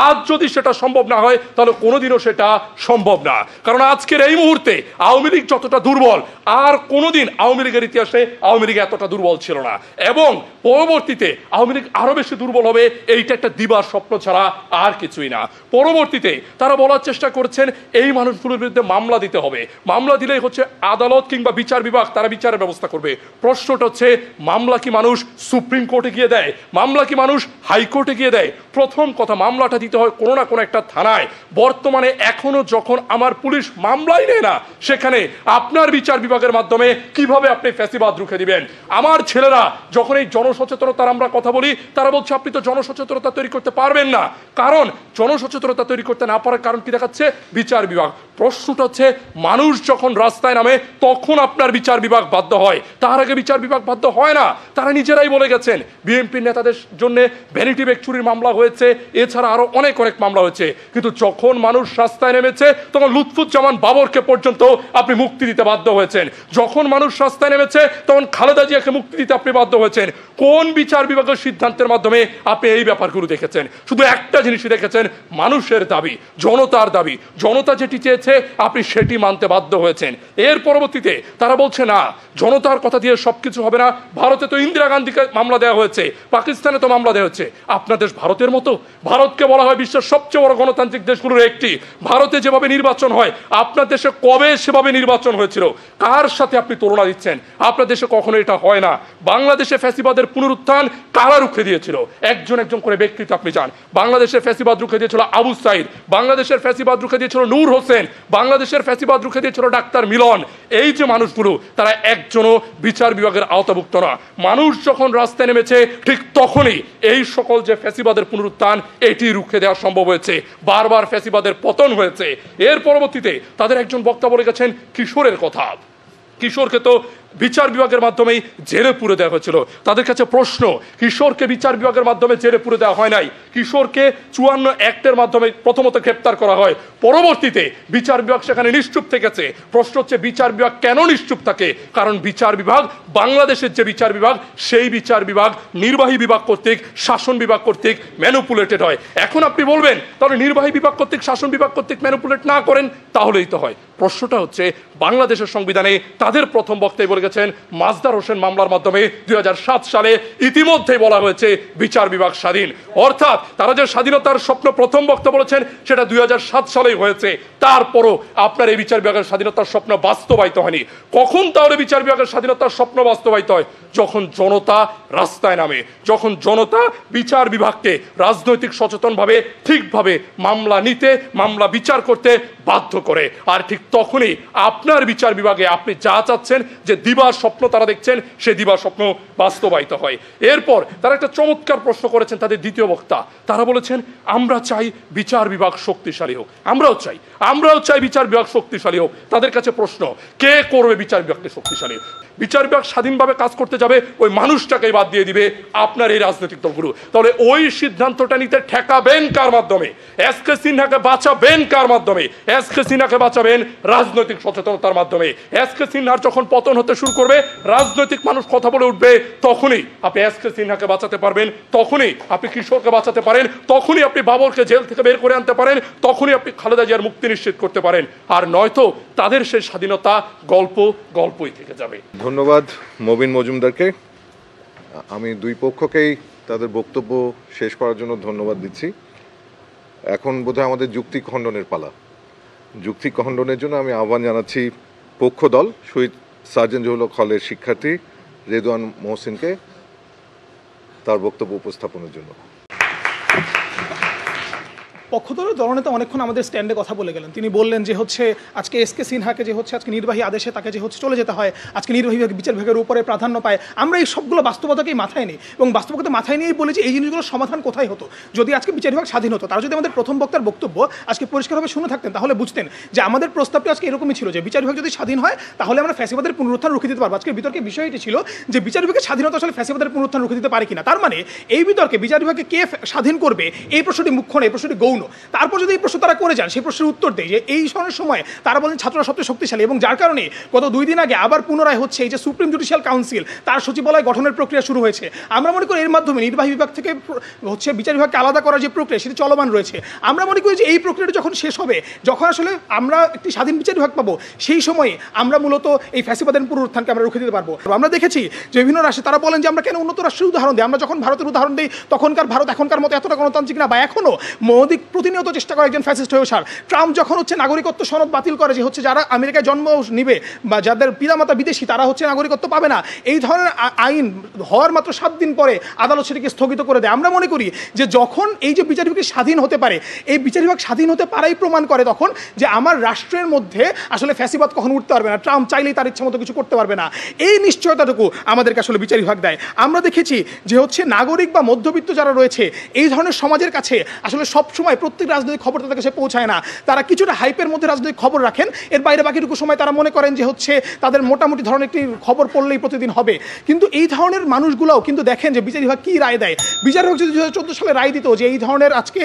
আজ যদি সেটা সম্ভব না হয় তাহলে কোনোদিনও সেটা সম্ভব না। কারণ আজকের এই মুহূর্তে আওয়ামী লীগ যতটা দুর্বল, আর কোনোদিন আওয়ামী লীগের ইতিহাসে আওয়ামী লীগ এতটা দুর্বল ছিল না, এবং পরবর্তীতে আওয়ামী লীগ আরো বেশি দুর্বল হবে, এইটা একটা দিবার স্বপ্ন ছাড়া আর কিছুই না। পরবর্তীতে তারা বলার চেষ্টা করছেন এই মানুষগুলোর বিরুদ্ধে মামলা দিতে হবে, মামলা দিলেই হচ্ছে আদালত কিংবা বিচার বিভাগ তারা বিচারের ব্যবস্থা করবে। প্রশ্নটা হচ্ছে, মামলা কি মানুষ সুপ্রিম কোর্টে গিয়ে দেয়? মামলা কি মানুষ হাইকোর্টে গিয়ে দেয়? প্রথম কথা, মামলাটা দিতে হয় কোনো না কোনো একটা থানায়। বর্তমানে এখনো যখন আমার পুলিশ মামলাই নেয় না, সেখানে আপনার বিচার বিভাগের মাধ্যমে কিভাবে আপনি ফ্যাসিবাদ রুখে দিবেন? আমার ছেলেরা যখন এই জনসচেতনতার আমরা কথা বলি, তারা বলছে আপনি তো জনসচেতনতা তৈরি করতে পারবেন না। কারণ জনসচেতনতা তৈরি করতে না পারার কারণ কি দেখাচ্ছে? বিচার বিভাগ। প্রশ্নটা হচ্ছে, মানুষ যখন রাস্তায় নামে তখন আপনার বিচার বিভাগ বাধ্য হয়, তার আগে বিচার বিভাগ বাধ্য হয় না। তারা নিজেরাই বলে গেছেন বিএনপির নেতাদের জন্য ভ্যানিটি ব্যাগ চুরির মামলা হয়েছে, এছাড়া আরো অনেক মামলা হয়েছে, কিন্তু যখন মানুষ রাস্তায় নেমেছে তখন লুৎফুজ্জামান বাবরকে পর্যন্ত আপনি মুক্তি দিতে বাধ্য হয়েছেন। যখন মানুষ রাস্তায় নেমেছে তখন খালেদা জিয়াকে মুক্তি দিতে আপনি বাধ্য হয়েছেন। কোন বিচার বিভাগের সিদ্ধান্তের মাধ্যমে আপনি এই ব্যাপারগুলো দেখেছেন? শুধু একটা জিনিসই দেখেছেন, মানুষের দাবি, জনতার দাবি, জনতা যেটি চেয়েছে আপনি সেটি মানতে বাধ্য হয়েছেন। এর পরবর্তীতে তারা বলছে না, জনতার কথা দিয়ে সবকিছু হবে না। ভারতে তো ইন্দিরা গান্ধীকে মামলা দেওয়া হয়েছে, পাকিস্তানে তো মামলা দেওয়া হচ্ছে। আপনার দেশ ভারতের মতো? ভারতকে বলা হয় বিশ্বের সবচেয়ে বড় গণতান্ত্রিক দেশগুলোর একটি। ভারতে যেভাবে নির্বাচন হয়, আপনার দেশে কবে সেভাবে নির্বাচন হয়েছিল? কার সাথে আপনি তুলনা দিচ্ছেন? আপনার দেশে কখনো এটা হয় না। বাংলাদেশে ফ্যাসিবাদের পুনরুত্থান কারা রুখে দিয়েছিল? একজন একজন করে ব্যক্তিত্ব আপনি চান। বাংলাদেশের ফ্যাসিবাদ রুখে দিয়েছিল আবু সাইদ, বাংলাদেশের ফ্যাসিবাদ রুখে দিয়েছিল নূর হোসেন, বাংলাদেশের ফ্যাসিবাদ রুখে দিয়েছিল ডাক্তার মিলন। এই যে মানুষগুলো, তারা একজনও বিচার বিভাগের আওতাভুক্ত না। মানুষ যখন রাস্তায় নেমেছে ঠিক তখনই এই সকল যে ফ্যাসিবাদের পুনরুত্থান, এটি রুখে দেওয়া সম্ভব হয়েছে। বারবার ফ্যাসিবাদের পতন হয়েছে। এর পরবর্তীতে তাদের একজন বক্তা বলে গেছেন কিশোরের কথা। কিশোরকে তো বিচার বিভাগের মাধ্যমে জেলে পুরে দেওয়া হয়েছিল। তাদের কাছে প্রশ্ন, কিশোরকে বিচার বিভাগের মাধ্যমে জেলে পুরে দেওয়া হয় নাই। কিশোরকে 54 অ্যাক্টের মাধ্যমে প্রথমত গ্রেপ্তার করা হয়, পরবর্তীতে বিচার বিভাগ সেখানে নিশ্চুপ থেকেছে। প্রশ্ন হচ্ছে, বিচার বিভাগ কেন নিশ্চুপ থাকে? কারণ বিচার বিভাগ, বাংলাদেশের যে বিচার বিভাগ, সেই বিচার বিভাগ নির্বাহী বিভাগ কর্তৃক, শাসন বিভাগ কর্তৃক ম্যানিপুলেটেড হয়। এখন আপনি বলবেন তাহলে নির্বাহী বিভাগ কর্তৃক, শাসন বিভাগ কর্তৃক ম্যানিপুলেট না করেন তাহলেই তো হয়। প্রশ্নটা হচ্ছে বাংলাদেশের সংবিধানে তাদের প্রথম বক্তায় বলে গেছেন মাজদার হোসেন মামলার মাধ্যমে 2007 সালে ইতিমধ্যেই বলা হয়েছে বিচার বিভাগ স্বাধীন, অর্থাৎ তারা যে স্বাধীনতার স্বপ্ন প্রথম বক্তা বলেছেন সেটা 2007 সালেই হয়েছে। তারপরও আপনার এই বিচার বিভাগের স্বাধীনতার স্বপ্ন বাস্তবায়িত হয়নি। কখন তাহলে বিচার বিভাগের স্বাধীনতার স্বপ্ন বাস্তবায়িত হয়? যখন জনতা রাস্তায় নামে, যখন জনতা বিচার বিভাগকে রাজনৈতিক সচেতনভাবে ঠিকভাবে মামলা নিতে, মামলা বিচার করতে বাধ্য করে। আর ঠিক তখনই আপনার বিচার বিভাগে আপনি যা চাচ্ছেন, যে দিবার স্বপ্ন তারা দেখছেন, সে দিবার স্বপ্ন বাস্তবায়িত হয়। এরপর তারা একটা চমৎকার প্রশ্ন করেছেন তাদের দ্বিতীয় বক্তা। তারা বলেছেন আমরা চাই বিচার বিভাগ শক্তিশালী হোক। আমরাও চাই বিচার বিভাগ শক্তিশালী হোক। তাদের কাছে প্রশ্ন, কে করবে বিচার বিভাগকে শক্তিশালী? বিচার বিভাগ স্বাধীনভাবে কাজ করতে যাবে, ওই মানুষটাকে বাদ দিয়ে দিবে আপনার এই রাজনৈতিক দলগুলো। তাহলে ওই সিদ্ধান্তটা নিতে ঠেকাবেন কার মাধ্যমে? এসকে সিনহাকে বাঁচাবেন কার মাধ্যমে? এসকে সিনহাকে বাঁচাবেন রাজনৈতিক সচেতনতার মাধ্যমে। এসকে সিনহার যখন পতন হতে শুরু করবে, রাজনৈতিক মানুষ কথা বলে উঠবে, তখনই আপনি এসকে সিনহাকে বাঁচাতে পারবেন, তখনই আপনি কিশোরকে বাঁচাতে পারেন, তখনই আপনি বাবরকে জেল থেকে বের করে আনতে পারেন, তখনই আপনি খালেদা জিয়ার মুক্তি নিশ্চিত করতে পারেন। আর নয়তো তাদের সেই স্বাধীনতা গল্পই থেকে যাবে। ধন্যবাদ মবিন মজুমদারকে। আমি দুই পক্ষকেই তাদের বক্তব্য শেষ করার জন্য ধন্যবাদ দিচ্ছি। এখন বোধহয় আমাদের যুক্তি খণ্ডনের পালা। যুক্তি খণ্ডনের জন্য আমি আহ্বান জানাচ্ছি পক্ষ দল শহীদ সার্জেন্ট জহুরুল হক হলের শিক্ষার্থী রেদওয়ান মোহসিনকে তার বক্তব্য উপস্থাপনের জন্য। পক্ষদলের দলনেতা অনেকক্ষণ আমাদের স্ট্যান্ডে কথা বলে গেলেন। তিনি বললেন যে হচ্ছে আজকে এসকে সিনহাকে যে হচ্ছে আজকে নির্বাহী আদেশে তাকে যে হচ্ছে চলে যেতে হয়, আজকে নির্বাহী বিচার বিভাগের উপরে প্রাধান্য পায়। আমরা এই সবগুলো বাস্তবতাকেই মাথায় নিই এবং বাস্তবতা মাথায় নিয়েই বলি যে এই জিনিসগুলোর সমাধান কোথায় হতো যদি আজকে বিচার বিভাগ স্বাধীন হতো। তারা যদি আমাদের প্রথম বক্তার বক্তব্য আজকে পরিষ্কারভাবে শুনে থাকতেন তাহলে বুঝতেন যে আমাদের প্রস্তাবটি আজকে এরকমই ছিল যে বিচার বিভাগ যদি স্বাধীন হয় তাহলে আমরা ফ্যাসিবাদের পুনরুত্থান রুখে দিতে পারবো। আজকের বিতর্কের বিষয়টি ছিল যে বিচার বিভাগের স্বাধীনতা আসলে ফ্যাসিবাদের পুনরুত্থান রুখে দিতে পারে কিনা। তার মানে এই বিতর্কে বিচার বিভাগকে কে স্বাধীন করবে এই প্রশ্নটি মুখ্য নয়, এই প্রশ্নটি গৌণ। তারপর যদি এই প্রশ্ন তারা করে যান, সেই প্রশ্নের উত্তর দেয় যে এই সময় তারা বলেন ছাত্ররা সবচেয়ে শক্তিশালী এবং যার কারণে গত 2 দিন আগে আবার পুনরায় হচ্ছে এই যে সুপ্রিম জুডিশিয়াল কাউন্সিল তার সচিবালয় গঠনের প্রক্রিয়া শুরু হয়েছে। আমরা মনে করি এর মাধ্যমে নির্বাহী বিভাগ থেকে হচ্ছে বিচার বিভাগকে আলাদা করার যে প্রক্রিয়া সেটি চলমান রয়েছে। আমরা মনে করি যে এই প্রক্রিয়াটি যখন শেষ হবে, যখন আসলে আমরা একটি স্বাধীন বিচার বিভাগ পাবো, সেই সময়ে আমরা মূলত এই ফ্যাসিবাদের পুনরুত্থানকে আমরা রুখে দিতে পারবো। আমরা দেখেছি যে বিভিন্ন রাষ্ট্রে তারা বলেন যে আমরা কেন উন্নত রাষ্ট্রের উদাহরণ দিই। আমরা যখন ভারতের উদাহরণ দিই তখনকার ভারত এখনকার মতো এতটা গণতান্ত্রিক না, বা এখনো মোদি প্রতিনিয়ত চেষ্টা করে একজন ফ্যাসিস্ট হয়ে ওঠার। ট্রাম্প যখন হচ্ছে নাগরিকত্ব সনদ বাতিল করে যে হচ্ছে যারা আমেরিকায় জন্ম নিবে বা যাদের পিতামাতা বিদেশি তারা হচ্ছে নাগরিকত্ব পাবে না, এই ধরনের আইন হওয়ার মাত্র 7 দিন পরে আদালত সেটিকে স্থগিত করে দেয়। আমরা মনে করি যে যখন এই যে বিচার বিভাগ স্বাধীন হতে পারে, এই বিচার বিভাগ স্বাধীন হতে পারাই প্রমাণ করে তখন যে আমার রাষ্ট্রের মধ্যে আসলে ফ্যাসিবাদ কখন উঠতে পারবে না, ট্রাম্প চাইলেই তার ইচ্ছা মতো কিছু করতে পারবে না। এই নিশ্চয়তাটুকু আমাদেরকে আসলে বিচার বিভাগ দেয়। আমরা দেখেছি যে হচ্ছে নাগরিক বা মধ্যবিত্ত যারা রয়েছে এই ধরনের সমাজের কাছে আসলে সবসময় প্রত্যেক রাজনৈতিক খবর তাদের কাছে পৌঁছায় না। তারা কিছুটা হাইপের মধ্যে রাজনৈতিক খবর রাখেন, এর বাইরে বাকিটুকু সময় তারা মনে করেন যে হচ্ছে তাদের মোটামুটি ধরনের একটি খবর পড়লেই প্রতিদিন হবে। কিন্তু এই ধরনের মানুষগুলোও কিন্তু দেখেন যে বিচার বিভাগ কী রায় দেয়। বিচার বিভাগ যদি 2014 সালে রায় দিত যে এই ধরনের আজকে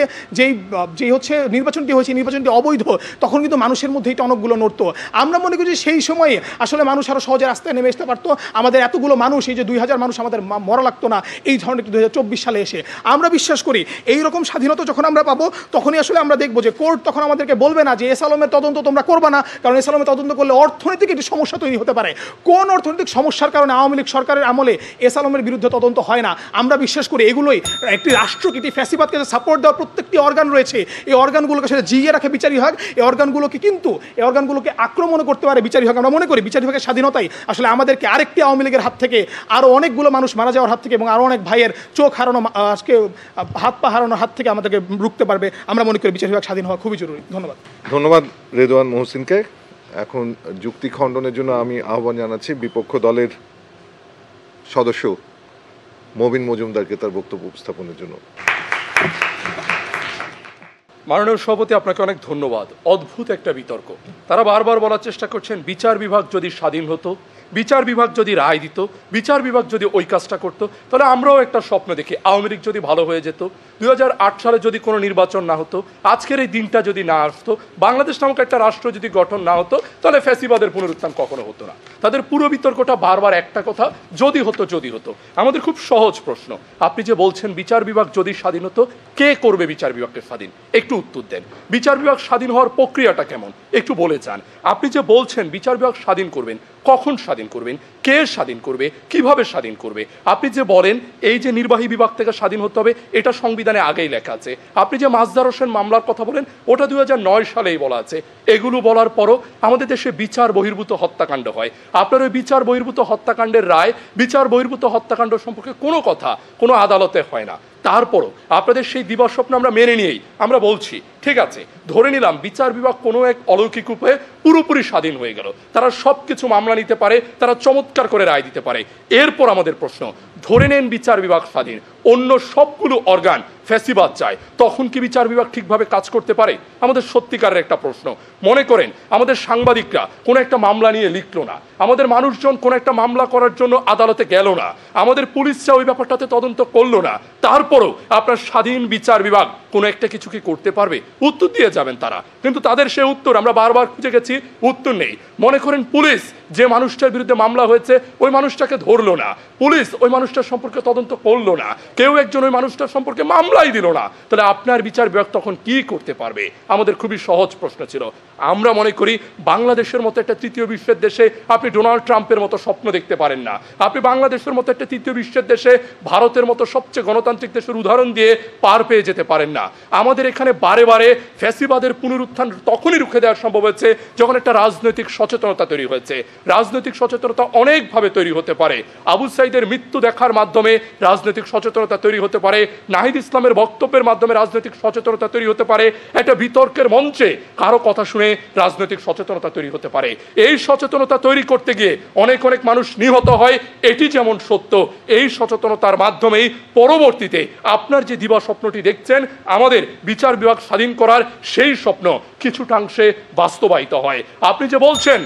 যেই হচ্ছে নির্বাচনটি হয়েছে নির্বাচনটি অবৈধ, তখন কিন্তু মানুষের মধ্যে এই টনকগুলো নড়ত। আমরা মনে করি যে সেই সময়ে আসলে মানুষ আরও সহজে রাস্তায় নেমে আসতে পারতো। আমাদের এতগুলো মানুষ, এই যে 2000 মানুষ আমাদের মরা লাগতো না এই ধরনের 2024 সালে এসে। আমরা বিশ্বাস করি এইরকম স্বাধীনতা যখন আমরা পাবো তখনই আসলে আমরা দেখবো যে কোর্ট তখন আমাদেরকে বলবে না যে এস আলমের তদন্ত তোমরা করবা না, কারণ এস আলমের তদন্ত করলে অর্থনৈতিক একটি সমস্যা তৈরি হতে পারে। কোন অর্থনৈতিক সমস্যার কারণে আওয়ামী লীগ সরকারের আমলে এস আলমের বিরুদ্ধে তদন্ত হয় না? আমরা বিশ্বাস করি এগুলোই একটি রাষ্ট্রকে, একটি ফ্যাসিবাদকে সাপোর্ট দেওয়ার প্রত্যেকটি অর্গান রয়েছে, এই অর্গানগুলোকে সেটা জিইয়ে রাখে বিচার বিভাগ। এই অর্গানগুলোকে আক্রমণ করতে পারে বিচার বিভাগ। আমরা মনে করি বিচার বিভাগের স্বাধীনতাই আসলে আমাদেরকে আরেকটি আওয়ামী লীগের হাত থেকে, আরও অনেকগুলো মানুষ মারা যাওয়ার হাত থেকে এবং আরও অনেক ভাইয়ের চোখ হারানো, আজকে হাত পা হারানোর হাত থেকে আমাদেরকে রুখতে পারবে। আমরা মনে করি বিচার বিভাগ স্বাধীন হওয়া খুবই জরুরি। ধন্যবাদ রেদওয়ান মোহসিনকে। এখন যুক্তি খণ্ডনের জন্য আমি আহ্বান জানাচ্ছি বিপক্ষ দলের সদস্য মবিন মজুমদারকে তার বক্তব্য উপস্থাপনের জন্য। মাননীয় সভাপতি, আপনাকে অনেক ধন্যবাদ। অদ্ভুত একটা বিতর্ক। তারা বারবার বলার চেষ্টা করছেন বিচার বিভাগ যদি স্বাধীন হতো, বিচার বিভাগ যদি রায় দিত, বিচার বিভাগ যদি ওই কাজটা করতো, তাহলে আমরাও একটা স্বপ্ন দেখি আওয়ামী লীগ যদি ভালো হয়ে যেত, 2008 সালে যদি কোনো নির্বাচন না হতো, আজকের এই দিনটা যদি না আসতো, বাংলাদেশ নামক একটা রাষ্ট্র যদি গঠন না হতো, তাহলে ফ্যাসিবাদের পুনরুত্থান কখনো হতো না। তাদের পুরো বিতর্কটা বারবার একটা কথা, যদি হতো যদি হতো। আমাদের খুব সহজ প্রশ্ন, আপনি যে বলছেন বিচার বিভাগ যদি স্বাধীন হতো, কে করবে বিচার বিভাগকে স্বাধীন? একটু উত্তর দেন। বিচার বিভাগ স্বাধীন হওয়ার প্রক্রিয়াটা কেমন একটু বলে যান। আপনি যে বলছেন বিচার বিভাগ স্বাধীন করবেন, কখন স্বাধীন করবেন, কে স্বাধীন করবে, কিভাবে স্বাধীন করবে? আপনি যে বলেন এই যে নির্বাহী বিভাগ থেকে স্বাধীন হতে হবে, এটা সংবিধানে আগেই লেখা আছে। আপনি যে মাজদার হোসেন মামলার কথা বলেন, ওটা 2009 সালেই বলা আছে। এগুলো বলার পরও আমাদের দেশে বিচার বহির্ভূত হত্যাকাণ্ড হয়। আপনার ওই বিচার বহির্ভূত হত্যাকাণ্ডের রায়, বিচার বহির্ভূত হত্যাকাণ্ড সম্পর্কে কোনো কথা কোনো আদালতে হয় না। তারপরও আপনাদের সেই দিবাস্বপ্ন আমরা মেনে নিয়েই আমরা বলছি, ঠিক আছে, ধরে নিলাম বিচার বিভাগ কোনো এক অলৌকিক উপায়ে পুরোপুরি স্বাধীন হয়ে গেল, তারা সব কিছু মামলা নিতে পারে, তারা চমৎকার করে রায় দিতে পারে। এরপর আমাদের প্রশ্ন, ধরে নেন বিচার বিভাগ স্বাধীন, অন্য সবগুলো অর্গান ফ্যাসিবাদ চায়, তখন কি বিচার বিভাগ ঠিকভাবে কাজ করতে পারে? আমাদের সত্যিকারের একটা প্রশ্ন। মনে করেন আমাদের সাংবাদিকরা কোনো একটা মামলা নিয়ে লিখলো না, আমাদের মানুষজন কোনো একটা মামলা করার জন্য আদালতে গেল না, আমাদের পুলিশরা ওই ব্যাপারটাতে তদন্ত করলো না, তারপরও আপনার স্বাধীন বিচার বিভাগ কোনো একটা কিছু কি করতে পারবে? উত্তর দিয়ে যাবেন তারা, কিন্তু তাদের সে উত্তর আমরা বারবার খুঁজে গেছি, উত্তর নেই। মনে করেন পুলিশ যে মানুষটার বিরুদ্ধে মামলা হয়েছে ওই মানুষটাকে ধরলো না, পুলিশ ওই মানুষটার সম্পর্কে তদন্ত করলো না, কেউ একজন ওই মানুষটার সম্পর্কে মামলাই দিল না, তাহলে আপনার বিচার বিভাগ তখন কি করতে পারবে? আমাদের খুবই সহজ প্রশ্ন ছিল। আমরা মনে করি বাংলাদেশের মতো একটা তৃতীয় বিশ্বের দেশে আপনি ডোনাল্ড ট্রাম্পের মতো স্বপ্ন দেখতে পারেন না। আপনি বাংলাদেশের মতো একটা তৃতীয় বিশ্বের দেশে ভারতের মতো সবচেয়ে গণতান্ত্রিক দেশের উদাহরণ দিয়ে পার পেয়ে যেতে পারেন না। আমাদের এখানে বারে বারে ফ্যাসিবাদের পুনরুত্থান তখনই রুখে দেওয়া সম্ভব হয়েছে যখন একটা রাজনৈতিক সচেতনতা তৈরি হয়েছে। রাজনৈতিক সচেতনতা অনেকভাবে তৈরি হতে পারে। আবু সাইদের মৃত্যু দেখার মাধ্যমে রাজনৈতিক সচেতনতা তৈরি হতে পারে, নাহিদ ইসলামের বক্তব্যের মাধ্যমে রাজনৈতিক সচেতনতা তৈরি হতে পারে, একটা বিতর্কের মঞ্চে কারো কথা শুনে রাজনৈতিক সচেতনতা তৈরি হতে পারে। এই সচেতনতা তৈরি করতে গিয়ে অনেক অনেক মানুষ নিহত হয়, এটি যেমন সত্য। এই সচেতনতার মাধ্যমেই পরবর্তীতে আপনার যে দিবা স্বপ্নটি দেখছেন আমাদের বিচার বিভাগ স্বাধীন করার, সেই স্বপ্ন কিছুটাংশে বাস্তবায়িত হয়। আপনি যে বলছেন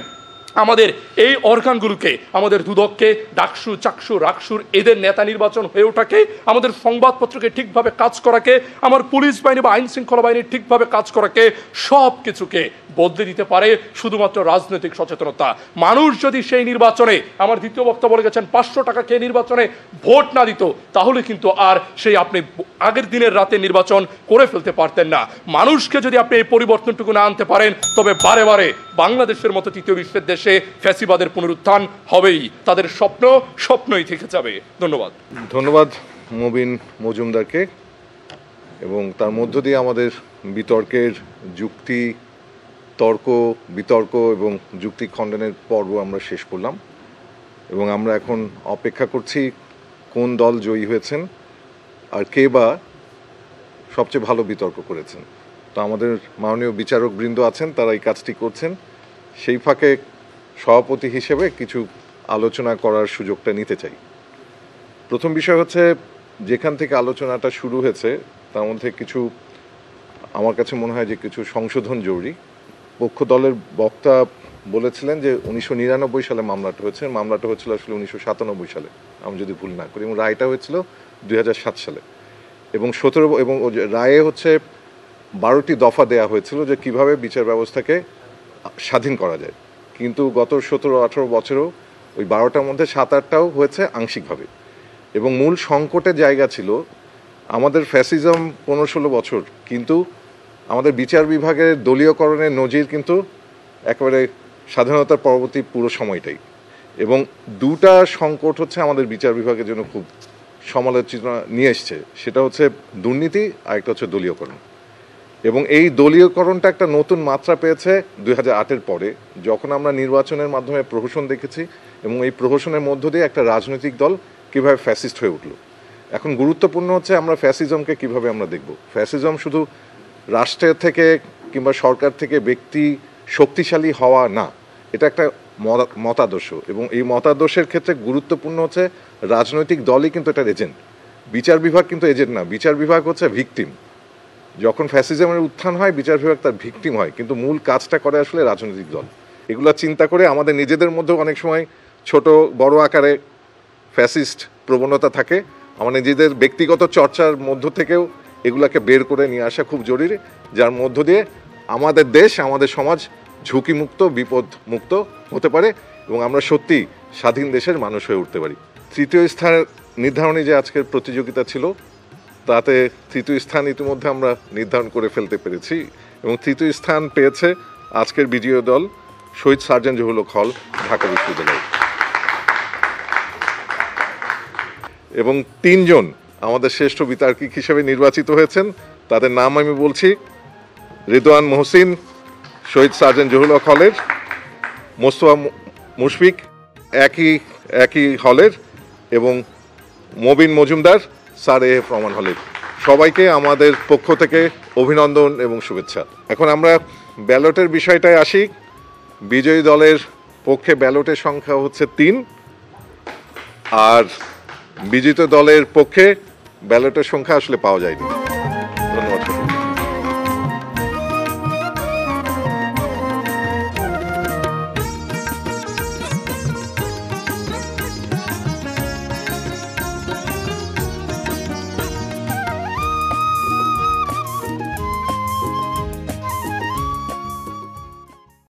আমাদের এই অর্গানগুলোকে, আমাদের দুদককে, ডাকসু, চাকসু, রাকসুর এদের নেতা নির্বাচন হয়ে ওঠাকে, আমাদের সংবাদপত্রকে ঠিকভাবে কাজ করাকে, আমার পুলিশ বাহিনী বা আইন শৃঙ্খলা বাহিনীর ঠিকভাবে কাজ করাকে, সব কিছুকে বদলে দিতে পারে শুধুমাত্র রাজনৈতিক সচেতনতা। মানুষ যদি সেই নির্বাচনে, আমার দ্বিতীয় বক্তা বলে গেছেন, 500 টাকা খেয়ে নির্বাচনে ভোট না দিত, তাহলে কিন্তু আর সেই আপনি আগের দিনের রাতে নির্বাচন করে ফেলতে পারতেন না। মানুষকে যদি আপনি এই পরিবর্তনটুকু না আনতে পারেন, তবে বারে বারে বাংলাদেশের মতো তৃতীয় বিশ্বের দেশে ফ্যাসিবাদের পুনরুত্থান হবেই। তাদের স্বপ্ন স্বপ্নই থেকে যাবে। ধন্যবাদ। ধন্যবাদ মুবিন মজুমদারকে, এবং তার মধ্য দিয়ে আমাদের বিতর্কের যুক্তি, তর্ক, বিতর্ক এবং যুক্তি খণ্ডনের পর্ব আমরা শেষ করলাম, এবং আমরা এখন অপেক্ষা করছি কোন দল জয়ী হয়েছেন আর কে বা সবচেয়ে ভালো বিতর্ক করেছেন। তো আমাদের মাননীয় বিচারক বৃন্দ আছেন, তারা এই কাজটি করছেন। সেই ফাঁকে সভাপতি হিসেবে কিছু আলোচনা করার সুযোগটা নিতে চাই। প্রথম বিষয় হচ্ছে, যেখান থেকে আলোচনাটা শুরু হয়েছে তার মধ্যে কিছু, আমার কাছে মনে হয় যে কিছু সংশোধন জরুরি। পক্ষ দলের বক্তা বলেছিলেন যে 1999 সালে মামলাটা হয়েছে, মামলাটা হয়েছিল আসলে 1997 সালে, আমি যদি ভুল না করি, এবং রায়টা হয়েছিল 2007 সালে, এবং 17 এবং রায়ে হচ্ছে 12টি দফা দেয়া হয়েছিল যে কিভাবে বিচার ব্যবস্থাকে স্বাধীন করা যায়। কিন্তু গত 17-18 বছরেও ওই 12টার মধ্যে 7-8টাও হয়েছে আংশিকভাবে, এবং মূল সংকটের জায়গা ছিল আমাদের ফ্যাসিজম 15-16 বছর, কিন্তু আমাদের বিচার বিভাগের দলীয়করণের নজির কিন্তু একেবারে স্বাধীনতার পরবর্তী পুরো সময়টাই। এবং দুটা সংকট হচ্ছে আমাদের বিচার বিভাগের জন্য খুব সমালোচনা নিয়ে এসছে, সেটা হচ্ছে দুর্নীতি আর একটা হচ্ছে দলীয়করণ। এবং এই দলীয়করণটা একটা নতুন মাত্রা পেয়েছে 2008-এর পরে, যখন আমরা নির্বাচনের মাধ্যমে প্রহসন দেখেছি, এবং এই প্রহসনের মধ্য দিয়ে একটা রাজনৈতিক দল কীভাবে ফ্যাসিস্ট হয়ে উঠল। এখন গুরুত্বপূর্ণ হচ্ছে আমরা ফ্যাসিজমকে কিভাবে আমরা দেখব। ফ্যাসিজম শুধু রাষ্ট্রের থেকে কিংবা সরকার থেকে ব্যক্তি শক্তিশালী হওয়া না, এটা একটা মতাদর্শ, এবং এই মতাদর্শের ক্ষেত্রে গুরুত্বপূর্ণ হচ্ছে রাজনৈতিক দলই কিন্তু এটার এজেন্ট। বিচার বিভাগ কিন্তু এজেন্ট না, বিচার বিভাগ হচ্ছে ভিকটিম। যখন ফ্যাসিজমের উত্থান হয় বিচার বিভাগ তার ভিকটিম হয়, কিন্তু মূল কাজটা করে আসলে রাজনৈতিক দল। এগুলো চিন্তা করে আমাদের নিজেদের মধ্যেও অনেক সময় ছোট বড় আকারে ফ্যাসিস্ট প্রবণতা থাকে, আমার নিজেদের ব্যক্তিগত চর্চার মধ্য থেকেও এগুলাকে বের করে নিয়ে আসা খুব জরুরি, যার মধ্য দিয়ে আমাদের দেশ, আমাদের সমাজ ঝুঁকিমুক্ত, বিপদ মুক্ত হতে পারে এবং আমরা সত্যি স্বাধীন দেশের মানুষ হয়ে উঠতে পারি। তৃতীয় স্থান নির্ধারণী যে আজকের প্রতিযোগিতা ছিল, তাতে তৃতীয় স্থান ইতিমধ্যে আমরা নির্ধারণ করে ফেলতে পেরেছি এবং তৃতীয় স্থান পেয়েছে আজকের বিজয়ী দল শহীদ সার্জেন্ট জহুরুল হক হল, ঢাকা বিশ্ববিদ্যালয়। এবং 3 জন আমাদের শ্রেষ্ঠ বিতার্কিক হিসেবে নির্বাচিত হয়েছেন। তাদের নাম আমি বলছি: রিদওয়ান মহসিন, শহীদ সার্জেন্ট জহুরুল হক হলের, মোস্তফা মুশফিক, একই হলের, এবং Mobin Majumdar, sir A F Rahman হলের। সবাইকে আমাদের পক্ষ থেকে অভিনন্দন এবং শুভেচ্ছা। এখন আমরা ব্যালটের বিষয়টায় আসি। বিজয়ী দলের পক্ষে ব্যালটের সংখ্যা হচ্ছে 3, আর বিজিত দলের পক্ষে ব্যালটের সংখ্যা আসলে পাওয়া যায়নি।